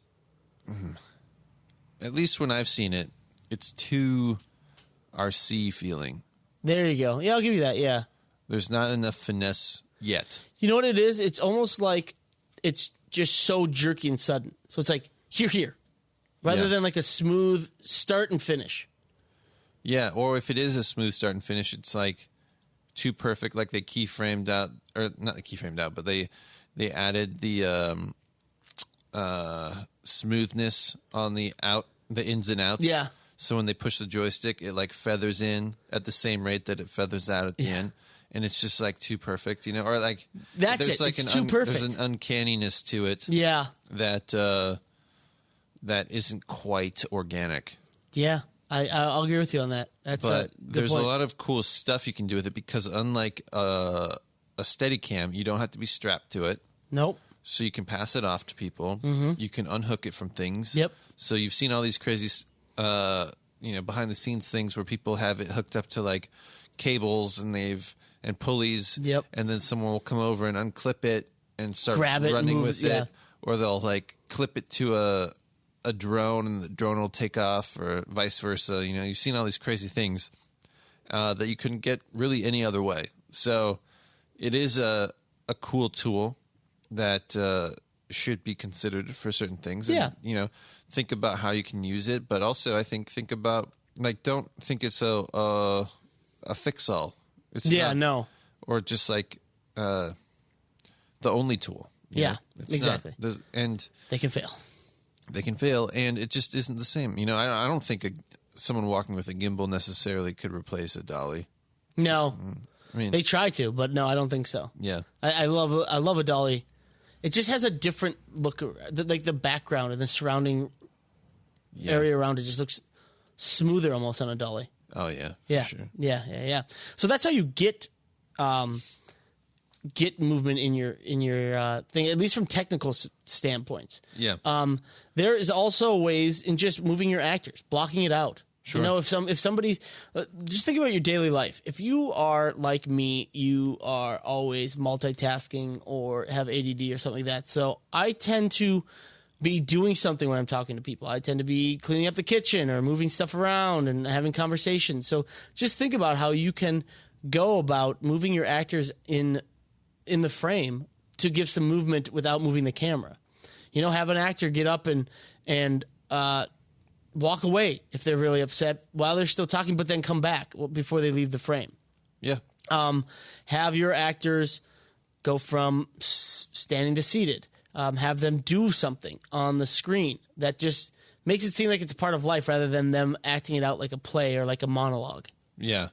least when I've seen it, it's too RC feeling. There you go. Yeah, I'll give you that. Yeah, there's not enough finesse yet. You know what it is? It's almost like it's just so jerky and sudden. So it's like here, rather than like a smooth start and finish. Yeah, or if it is a smooth start and finish, it's like too perfect. Like they keyframed out, or not keyframed out, but they added the smoothness on the ins and outs. Yeah. So when they push the joystick, it like feathers in at the same rate that it feathers out at the end, and it's just like too perfect, or like there's like it's too perfect. There's an uncanniness to it. Yeah. That isn't quite organic. Yeah. I'll agree with you on that. But there's a lot of cool stuff you can do with it because unlike a Steadicam, you don't have to be strapped to it. Nope. So you can pass it off to people. Mm-hmm. You can unhook it from things. Yep. So you've seen all these crazy, behind the scenes things where people have it hooked up to like cables and pulleys. Yep. And then someone will come over and unclip it and start grab it running and with it. Or they'll like clip it to a drone and the drone will take off, or vice versa. You've seen all these crazy things that you couldn't get really any other way. So it is a cool tool that should be considered for certain things. Yeah. And, think about how you can use it, but also I think about like don't think it's a fix-all. It's no. Or just like the only tool. It's exactly. And they can fail. They can fail, and it just isn't the same. I don't think someone walking with a gimbal necessarily could replace a dolly. No. I mean, they try to, but no, I don't think so. Yeah. I love a dolly. It just has a different look. Like the background and the surrounding area around it just looks smoother almost on a dolly. Oh yeah, yeah, sure. yeah. So that's how you get movement in your thing, at least from technical standpoints. Yeah. There is also ways in just moving your actors, blocking it out. Sure. You know, if somebody, just think about your daily life. If you are like me, you are always multitasking or have ADD or something like that. So I tend to be doing something when I'm talking to people. I tend to be cleaning up the kitchen or moving stuff around and having conversations. So just think about how you can go about moving your actors in the frame to give some movement without moving the camera. You know, have an actor get up and walk away if they're really upset while they're still talking, but then come back before they leave the frame. Yeah. Have your actors go from standing to seated. Have them do something on the screen that just makes it seem like it's a part of life rather than them acting it out like a play or like a monologue. Yeah.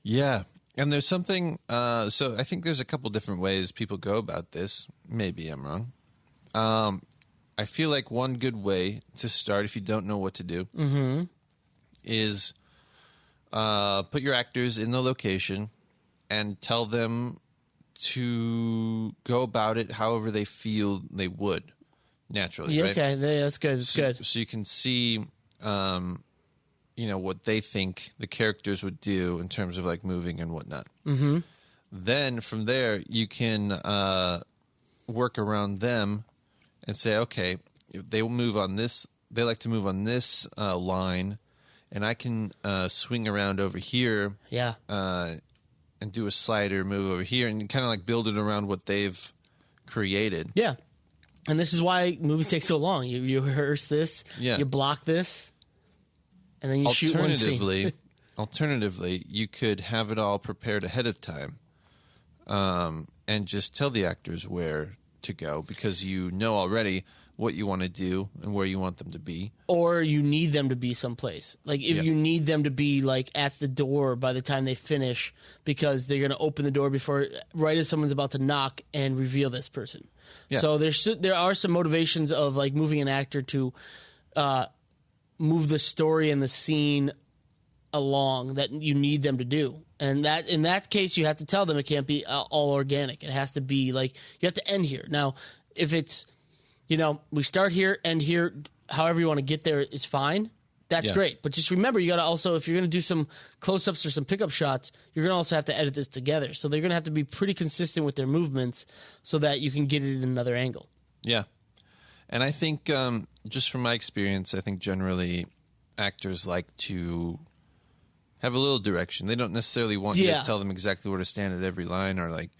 Yeah. And there's something, so I think there's a couple different ways people go about this. Maybe I'm wrong. I feel like one good way to start, if you don't know what to do, is put your actors in the location and tell them to go about it however they feel they would naturally. Yeah, right? okay, that's good. That's good. So you can see, what they think the characters would do in terms of like moving and whatnot. Mm-hmm. Then from there, you can work around them and say, okay, if they will move on this, they like to move on this line, and I can swing around over here, and do a slider move over here, and kind of like build it around what they've created. Yeah, and this is why movies take so long. You rehearse this, you block this, and then you shoot one scene. Alternatively, you could have it all prepared ahead of time, and just tell the actors where to go because you know already what you want to do and where you want them to be. Or you need them to be someplace. Like if you need them to be like at the door by the time they finish because they're going to open the door right as someone's about to knock and reveal this person. Yeah. So there are some motivations of like moving an actor to move the story and the scene along that you need them to do. And that in that case, you have to tell them it can't be all organic. It has to be like you have to end here. Now, if it's, we start here, end here, however you want to get there is fine. That's great. But just remember, you got to also, if you're going to do some close-ups or some pickup shots, you're going to also have to edit this together. So they're going to have to be pretty consistent with their movements so that you can get it in another angle. Yeah. And I think, just from my experience, I think generally actors like to have a little direction. They don't necessarily want you to tell them exactly where to stand at every line or like,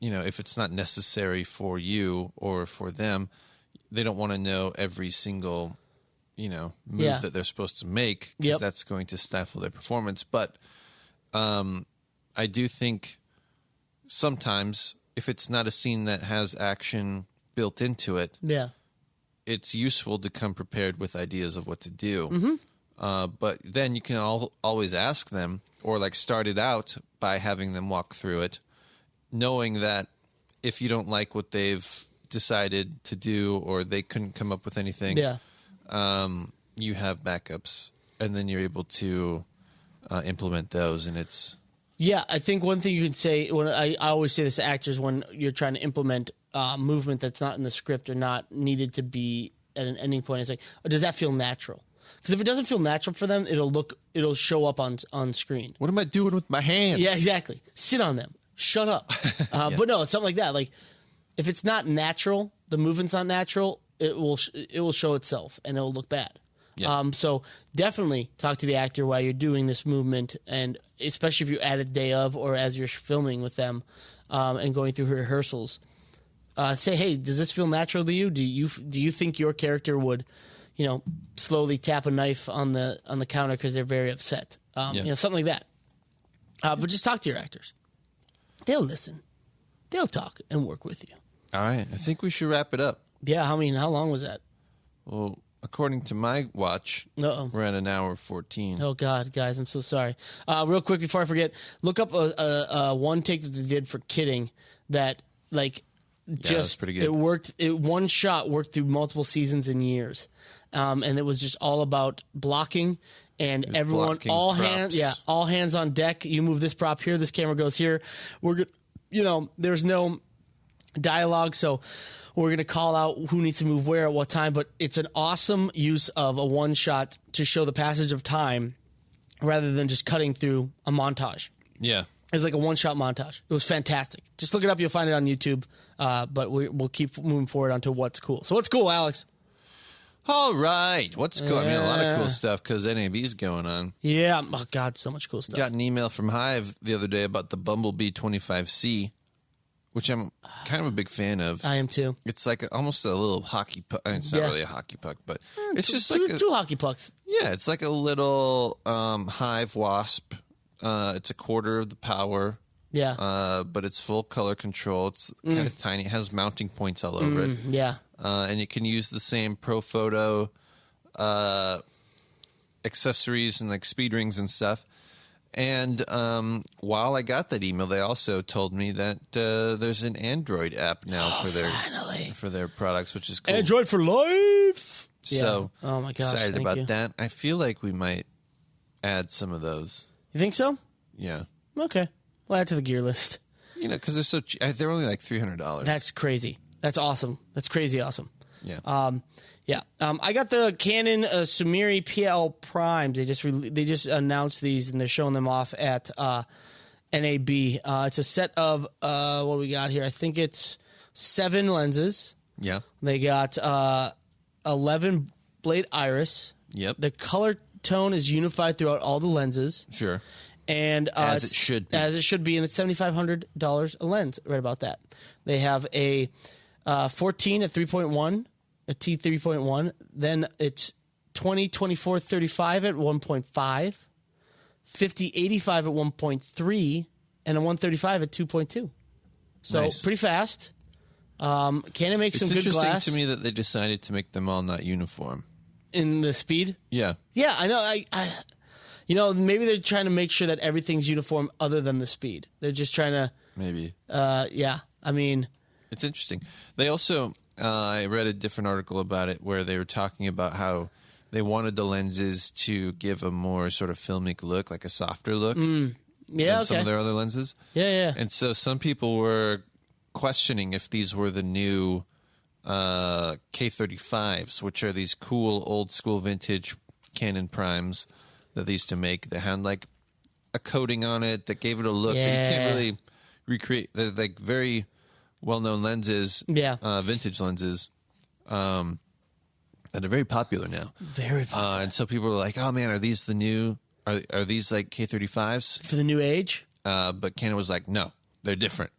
if it's not necessary for you or for them, they don't want to know every single, move that they're supposed to make because that's going to stifle their performance. But I do think sometimes if it's not a scene that has action built into it, it's useful to come prepared with ideas of what to do. Mm-hmm. But then you can always ask them or like start it out by having them walk through it, knowing that if you don't like what they've decided to do or they couldn't come up with anything, you have backups and then you're able to implement those. And it's... Yeah, I think one thing you could say, when I always say this to actors when you're trying to implement movement that's not in the script or not needed to be at an ending point, it's like, does that feel natural? Because if it doesn't feel natural for them, it'll show up on screen. What am I doing with my hands? Yeah, exactly. Sit on them. Shut up. But no, it's something like that. Like if it's not natural, the movement's not natural, it will show itself and it'll look bad. Yeah. So definitely talk to the actor while you're doing this movement, and especially if you add a day of or as you're filming with them and going through rehearsals. Say, hey, does this feel natural to you? Do you think your character would, slowly tap a knife on the counter because they're very upset? Something like that. But just talk to your actors. They'll listen. They'll talk and work with you. All right. I think we should wrap it up. Yeah. How long was that? Well, according to my watch, we're at an hour 14. Oh, God, guys, I'm so sorry. Real quick before I forget, look up a one take that they did for Kidding that, that's pretty good. It worked. One shot worked through multiple seasons and years. And it was just all about blocking and everyone, all hands on deck. You move this prop here, this camera goes here. We're good. There's no dialogue, so we're going to call out who needs to move where at what time, but it's an awesome use of a one shot to show the passage of time rather than just cutting through a montage. Yeah. It was like a one shot montage. It was fantastic. Just look it up. You'll find it on YouTube. But we'll keep moving forward onto what's cool. So what's cool, Alex? All right. What's cool? I mean, a lot of cool stuff because NAB's going on. Yeah. Oh, God, so much cool stuff. Got an email from Hive the other day about the Bumblebee 25C, which I'm kind of a big fan of. I am too. It's like almost a little hockey puck. I mean, it's not really a hockey puck, but it's just like two hockey pucks. Yeah, it's like a little Hive Wasp. It's a quarter of the power. Yeah. But it's full color control. It's kind of tiny. It has mounting points all over it. Yeah. And you can use the same ProPhoto accessories and like speed rings and stuff. And while I got that email, they also told me that there's an Android app now for their products, which is cool. Android for life. So, oh my gosh, excited about that. I feel like we might add some of those. You think so? Yeah. Okay. We'll add to the gear list. Because they're so cheap. They're only like $300. That's crazy. That's awesome. That's crazy awesome. Yeah. I got the Canon Sumire PL Primes. They just announced these and they're showing them off at NAB. It's a set of what do we got here? I think it's 7 lenses. Yeah. They got 11 blade iris. Yep. The color tone is unified throughout all the lenses. Sure. And as it should be. As it should be, and it's $7,500 a lens. Right about that. They have a 14 at 3.1, a T3.1. Then it's 20, 24, 35 at 1.5, 50, 85 at 1.3, and a 135 at 2.2. So nice. Pretty fast. Canon makes some good glass. It's interesting to me that they decided to make them all not uniform. In the speed? Yeah. Yeah, I know. Maybe they're trying to make sure that everything's uniform other than the speed. They're just trying to... Maybe. Yeah, I mean... It's interesting. They also... I read a different article about it where they were talking about how they wanted the lenses to give a more sort of filmic look, like a softer look than some of their other lenses. Yeah. And so some people were questioning if these were the new K35s, which are these cool old school vintage Canon primes that they used to make that had like a coating on it that gave it a look that you can't really recreate. They're like very well-known lenses, vintage lenses that are very popular now. Very popular. And so people were like, oh man, are these the new, are these like K35s? For the new age? But Canon was like, no, they're different.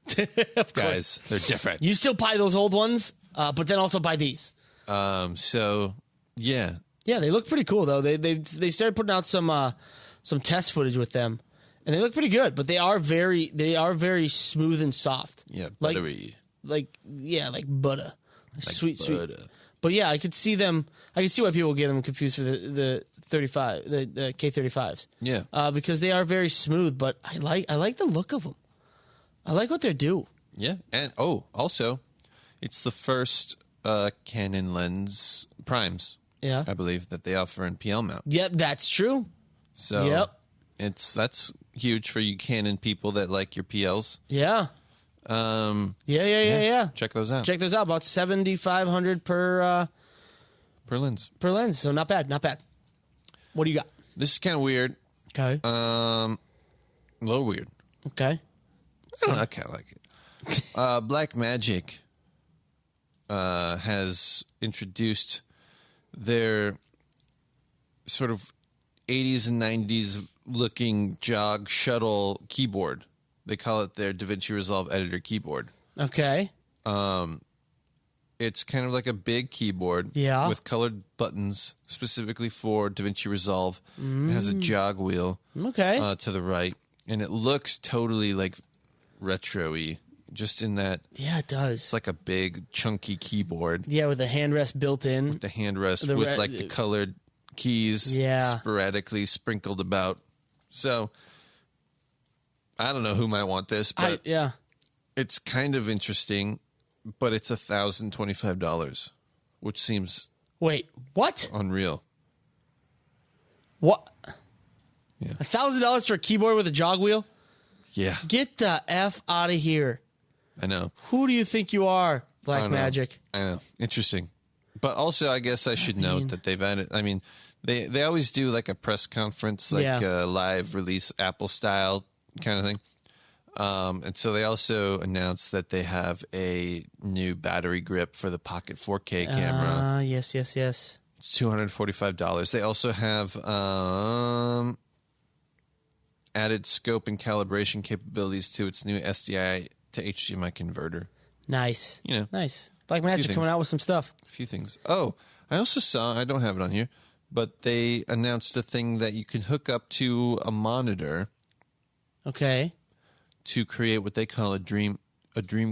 Guys, they're different. You still buy those old ones, but then also buy these. So, yeah. Yeah, they look pretty cool though. They started putting out some test footage with them, and they look pretty good. But they are very smooth and soft. Yeah, buttery. Like butter, like sweet. But yeah, I could see them. I could see why people get them confused for the 35, the K35s. Yeah, because they are very smooth. But I like the look of them. I like what they do. Yeah, and also, it's the first Canon lens primes. Yeah, I believe that they offer in PL mount. Yep, that's true. So that's huge for you Canon people that like your PLs. Yeah. Yeah. Check those out. About $7,500 per lens. Per lens. So not bad. What do you got? This is kind of weird. Okay. A little weird. Okay. I don't know. I kind of like it. Black Magic has introduced their sort of 80s and 90s looking jog shuttle keyboard. They call it their DaVinci Resolve Editor keyboard. Okay. It's kind of like a big keyboard with colored buttons specifically for DaVinci Resolve. It has a jog wheel to the right, and it looks totally like retro-y. Just in that... Yeah, it does. It's like a big, chunky keyboard. Yeah, with the handrest built in. With the handrest, with like the colored keys sporadically sprinkled about. So, I don't know who might want this, but it's kind of interesting, but it's $1,025, which seems... Wait, what? Unreal. What? Yeah. $1,000 for a keyboard with a jog wheel? Yeah. Get the F out of here. I know. Who do you think you are, Black Magic? I know. Interesting. But also, I guess I should note that they've added, they always do like a press conference, like a live release Apple style kind of thing. And so they also announced that they have a new battery grip for the Pocket 4K camera. Yes. It's $245. They also have added scope and calibration capabilities to its new SDI to HDMI converter. Nice. Nice. Black Magic coming out with some stuff. A few things. Oh, I also saw, I don't have it on here, but they announced a thing that you can hook up to a monitor. Okay. To create what they call a dream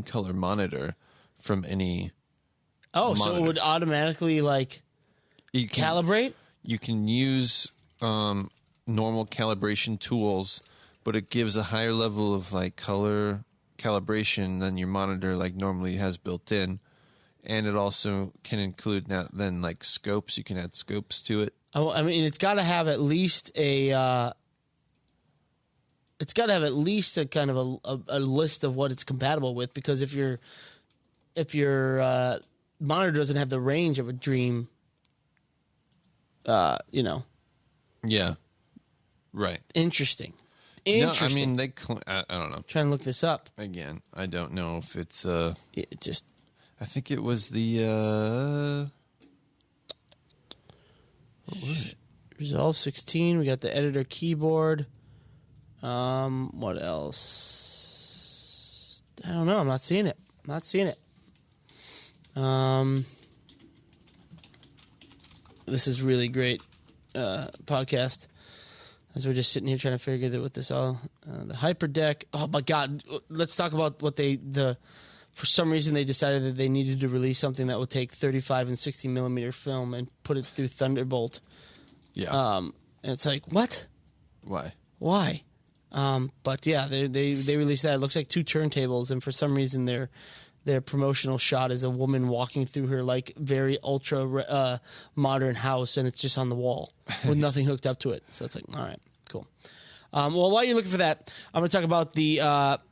color monitor from any monitor. So it would automatically calibrate? You can use normal calibration tools, but it gives a higher level of color calibration than your monitor normally has built in. And it also can include then scopes. You can add scopes to it. Oh, I mean, it's got to have at least a. It's got to have at least a kind of a list of what it's compatible with, because if your monitor doesn't have the range of a Dream, Yeah. Right. Interesting. No, I mean I don't know. Trying to look this up again. I don't know if it's It just. I think it was the. What was it? Resolve 16. We got the editor keyboard. What else? I don't know. I'm not seeing it. This is really great podcast. As we're just sitting here trying to figure out what this all. The HyperDeck. Oh my God! Let's talk about what for some reason they decided that they needed to release something that would take 35 and 60 millimeter film and put it through Thunderbolt. Yeah. And it's like, what? Why? But yeah, they released that. It looks like 2 turntables, and for some reason their promotional shot is a woman walking through her very ultra modern house, and it's just on the wall with nothing hooked up to it. So it's like, all right, cool. Well, while you're looking for that, I'm going to talk about the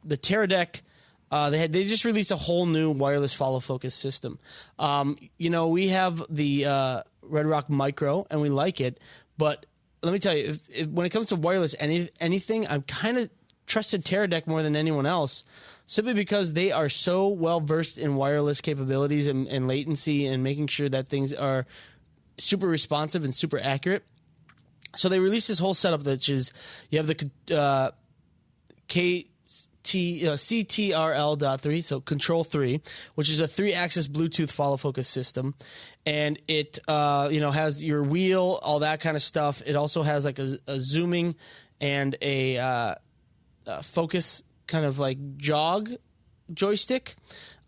Teradek. They just released a whole new wireless follow focus system. We have the Red Rock Micro, and we like it, but let me tell you, if when it comes to wireless anything, I'm kind of trusted Teradek more than anyone else, simply because they are so well versed in wireless capabilities and latency and making sure that things are super responsive and super accurate. So they released this whole setup, which is you have the CTRL.3, so Control 3, which is a 3-axis Bluetooth follow focus system, and it has your wheel, all that kind of stuff. It also has a zooming and a focus kind of jog joystick.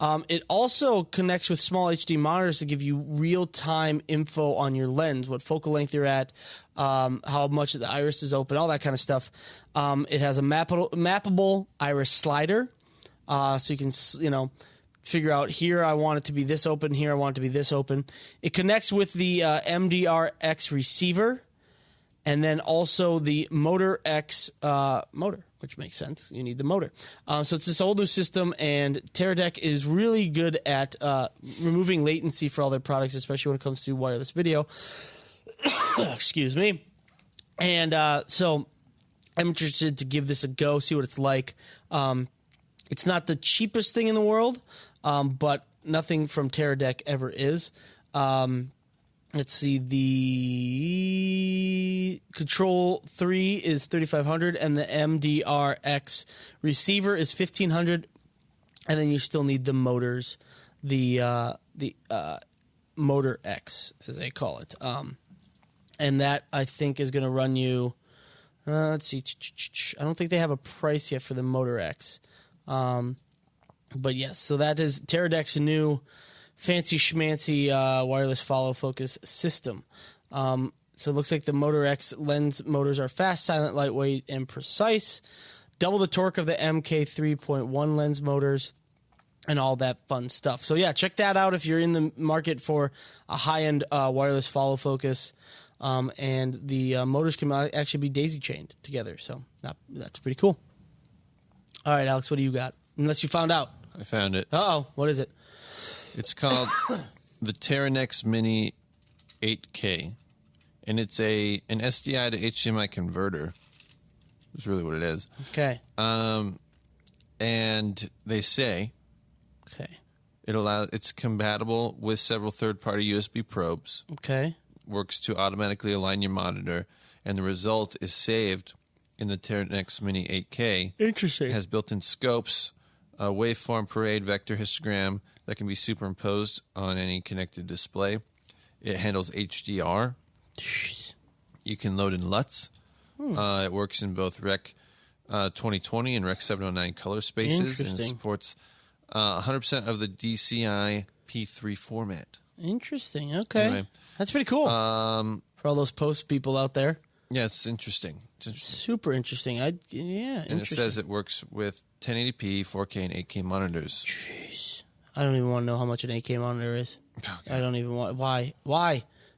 It also connects with small HD monitors to give you real-time info on your lens, what focal length you're at, how much the iris is open, all that kind of stuff. It has a mappable iris slider, so you can figure out, here I want it to be this open, here I want it to be this open. It connects with the MDR-X receiver, and then also the Motor X motor, which makes sense. You need the motor. So it's this whole new system, and Teradek is really good at removing latency for all their products, especially when it comes to wireless video. Excuse me. And so I'm interested to give this a go, see what it's like. It's not the cheapest thing in the world, but nothing from Teradek ever is. Let's see, the Control 3 is $3,500, and the MDR-X receiver is $1,500, and then you still need the motors, the Motor X, as they call it. And that, I think, is going to run you, let's see, I don't think they have a price yet for the Motor X. But yes, so that is Teradek's new fancy schmancy wireless follow focus system. So it looks like the Motor X lens motors are fast, silent, lightweight, and precise. Double the torque of the MK3.1 lens motors, and all that fun stuff. So yeah, check that out if you're in the market for a high-end wireless follow focus. and the motors can actually be daisy chained together. So that's pretty cool. All right, Alex, what do you got? Unless you found out. I found it. Uh-oh, what is it? It's called the Teranex Mini 8K, and it's an SDI to HDMI converter. That's really what it is. Okay. And they say it's compatible with several third-party USB probes. Okay. Works to automatically align your monitor, and the result is saved in the Teranex Mini 8K. Interesting. It has built-in scopes, a waveform parade vector histogram that can be superimposed on any connected display. It handles HDR. Jeez. You can load in LUTs. It works in both Rec 2020 and Rec 709 color spaces, and it supports 100% of the DCI P3 format. Interesting. Okay. Anyway, that's pretty cool. For all those post people out there. Yeah, it's interesting. Super interesting. And it says it works with 1080p, 4K, and 8K monitors. Jeez. I don't even want to know how much an 8K monitor is. Okay. I don't even want... Why?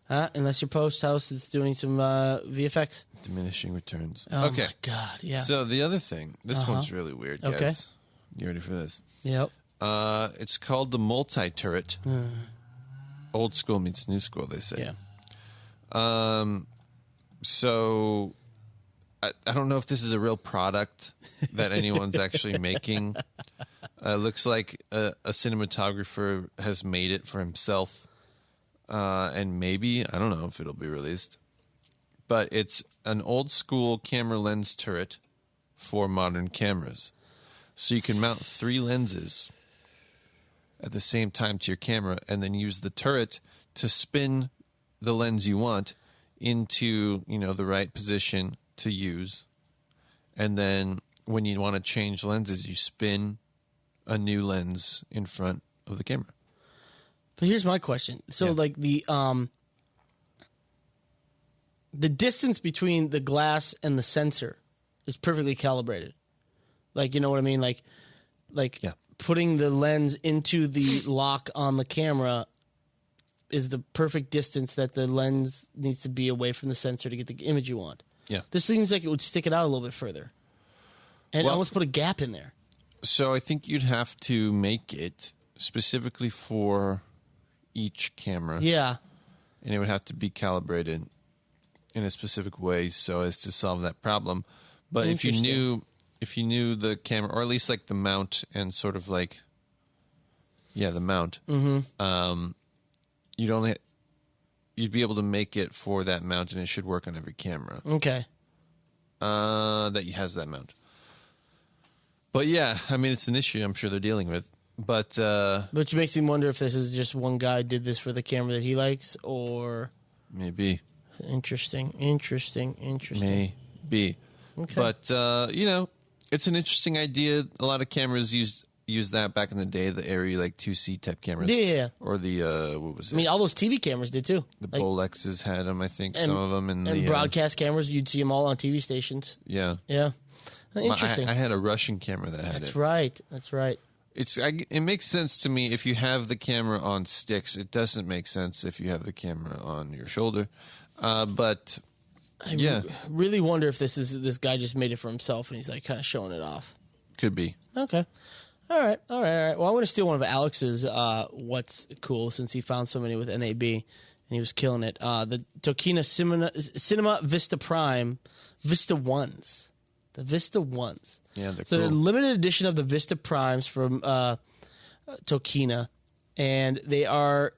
Unless your post house is doing some VFX. Diminishing returns. Oh, okay. My God, yeah. So the other thing, this one's really weird, guys. Okay. You ready for this? Yep. It's called the multi-turret. Old school meets new school, they say. Yeah. So I don't know if this is a real product that anyone's actually making. Looks like a cinematographer has made it for himself. And maybe, I don't know if it'll be released. But it's an old school camera lens turret for modern cameras. So you can mount 3 lenses at the same time to your camera and then use the turret to spin the lens you want into, the right position to use. And then when you want to change lenses, you spin a new lens in front of the camera. But here's my question. So like the distance between the glass and the sensor is perfectly calibrated. Like, you know what I mean? Like putting the lens into the lock on the camera is the perfect distance that the lens needs to be away from the sensor to get the image you want. Yeah. This seems like it would stick it out a little bit further. And almost put a gap in there. So I think you'd have to make it specifically for each camera. Yeah. And it would have to be calibrated in a specific way so as to solve that problem. But if you knew the camera, or at least like the mount and sort of like, the mount, you'd be able to make it for that mount, and it should work on every camera. Okay. That has that mount. But yeah, I mean, it's an issue I'm sure they're dealing with. But which makes me wonder if this is just one guy did this for the camera that he likes, or maybe. Interesting. Maybe. Okay. But it's an interesting idea. A lot of cameras used that back in the day, the Arri 2C type cameras. Yeah. Or the what was it? I mean, all those TV cameras did too. The Bolexes had them, I think. Some of them, and the broadcast cameras. You'd see them all on TV stations. Yeah. Yeah. Interesting. I had a Russian camera that had it. That's right. It makes sense to me if you have the camera on sticks. It doesn't make sense if you have the camera on your shoulder. But I really wonder if this guy just made it for himself and he's like kind of showing it off. Could be. Okay. All right. Well, I want to steal one of Alex's what's cool, since he found so many with NAB and he was killing it. The Tokina Cinema Vista Prime Vista Ones. The Vista Ones. Yeah, they're so cool. they're a limited edition of the Vista Primes from Tokina, and they are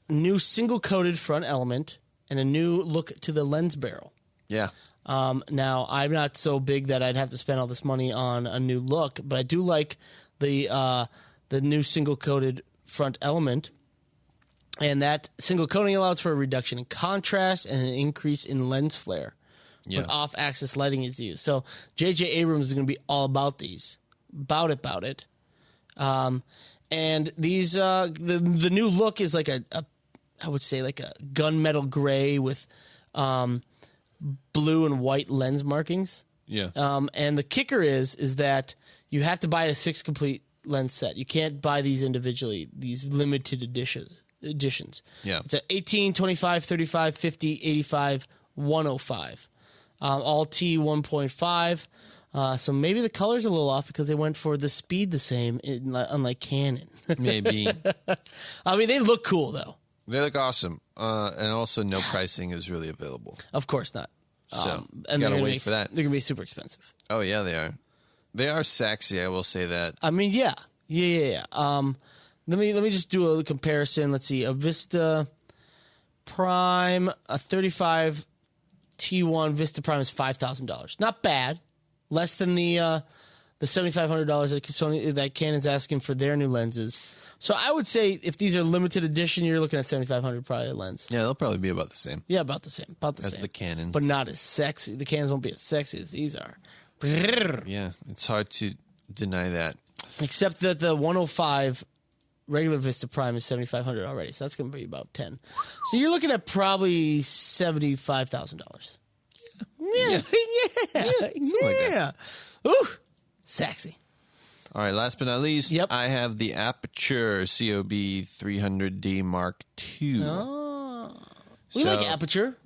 new single-coated front element and a new look to the lens barrel. Yeah. Now, I'm not so big that I'd have to spend all this money on a new look, but I do like the new single-coated front element, and that single coating allows for a reduction in contrast and an increase in lens flare. Yeah. When off-axis lighting is used. So J.J. Abrams is going to be all about these. About it. And these, the new look is like I would say like a gunmetal gray with blue and white lens markings. Yeah. And the kicker is that you have to buy a 6 complete lens set. You can't buy these individually, these limited editions. editions. Yeah. It's a 18, 25, 35, 50, 85, 105. All T 1.5. So maybe the color's a little off because they went for the speed the same, unlike Canon. Maybe. I mean, they look cool, though. They look awesome. And also no pricing is really available. Of course not. So and gotta wait for that. They're going to be super expensive. Oh, yeah, they are. They are sexy, I will say that. I mean, yeah. Let me just do a comparison. Let's see. A Vista Prime, a 35 T1 Vista Prime is $5,000. Not bad. Less than the $7,500 that Canon's asking for their new lenses. So I would say if these are limited edition, you're looking at $7,500 probably a lens. Yeah, they'll probably be about the same. Yeah, about the same. As the Canons. But not as sexy. The Canons won't be as sexy as these are. Yeah, it's hard to deny that. Except that the 105 regular Vista Prime is $7,500 already, so that's going to be about $10,000. So you're looking at probably $75,000. Yeah. Yeah. Ooh, sexy. All right, last but not least, Yep. I have the Aperture COB 300D Mark II. Oh. We like Aperture.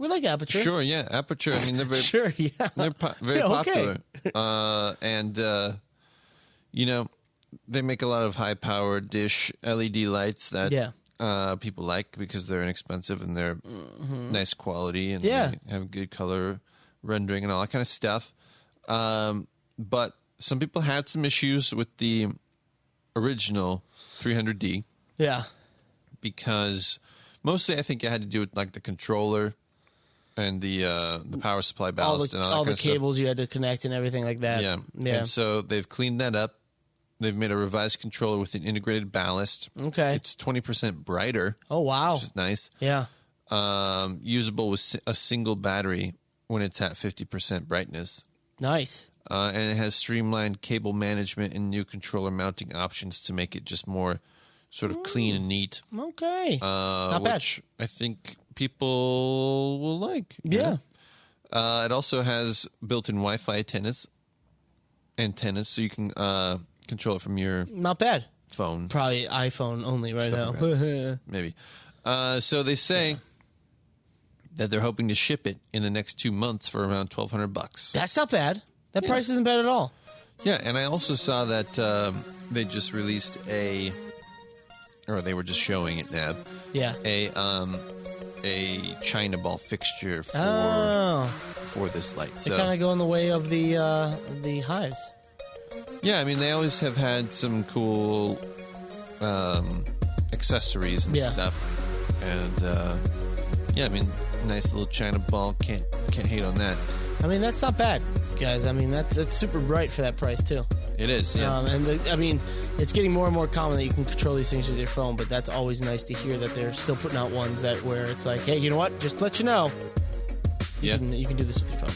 Sure, yeah, Aperture. I mean, they're very, Sure, yeah. they're very Okay. popular. And, you know, they make a lot of high-powered dish LED lights that people like because they're inexpensive and they're nice quality and they have good color rendering and all that kind of stuff. But some people had some issues with the original 300D. Yeah. Because mostly I think it had to do with like the controller and the power supply ballast and all that kind of stuff. All the cables you had to connect and everything like that. Yeah. And so they've cleaned that up. They've made a revised controller with an integrated ballast. Okay. It's 20% brighter. Oh, wow. Which is nice. Yeah. Usable with a single battery when it's at 50% brightness. Nice. And it has streamlined cable management and new controller mounting options to make it just more sort of clean and neat. Okay. Not bad. Which I think people will like. Yeah. It also has built-in Wi-Fi antennas, so you can control it from your Not bad. phone. Probably iPhone only right now. Maybe. So they say that they're hoping to ship it in the next 2 months for around $1,200. That's not bad. That price isn't bad at all. Yeah, and I also saw that they just released or they were just showing it now. Yeah. A China ball fixture for this light. They kind of go in the way of the hives. Yeah, I mean they always have had some cool accessories and stuff, and I mean nice little China ball. Can't hate on that. I mean that's not bad, guys. I mean that's super bright for that price too. It is, yeah. I mean, it's getting more and more common that you can control these things with your phone, but that's always nice to hear that they're still putting out ones where it's like, hey, you know what? Just to let you know, you can do this with your phone.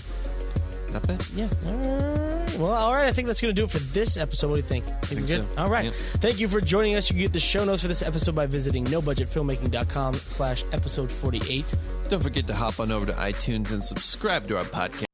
Not bad. Yeah. All right. Well, all right. I think that's going to do it for this episode. What do you think? Think we're good? so. All right. Yep. Thank you for joining us. You can get the show notes for this episode by visiting nobudgetfilmmaking.com/episode 48. Don't forget to hop on over to iTunes and subscribe to our podcast.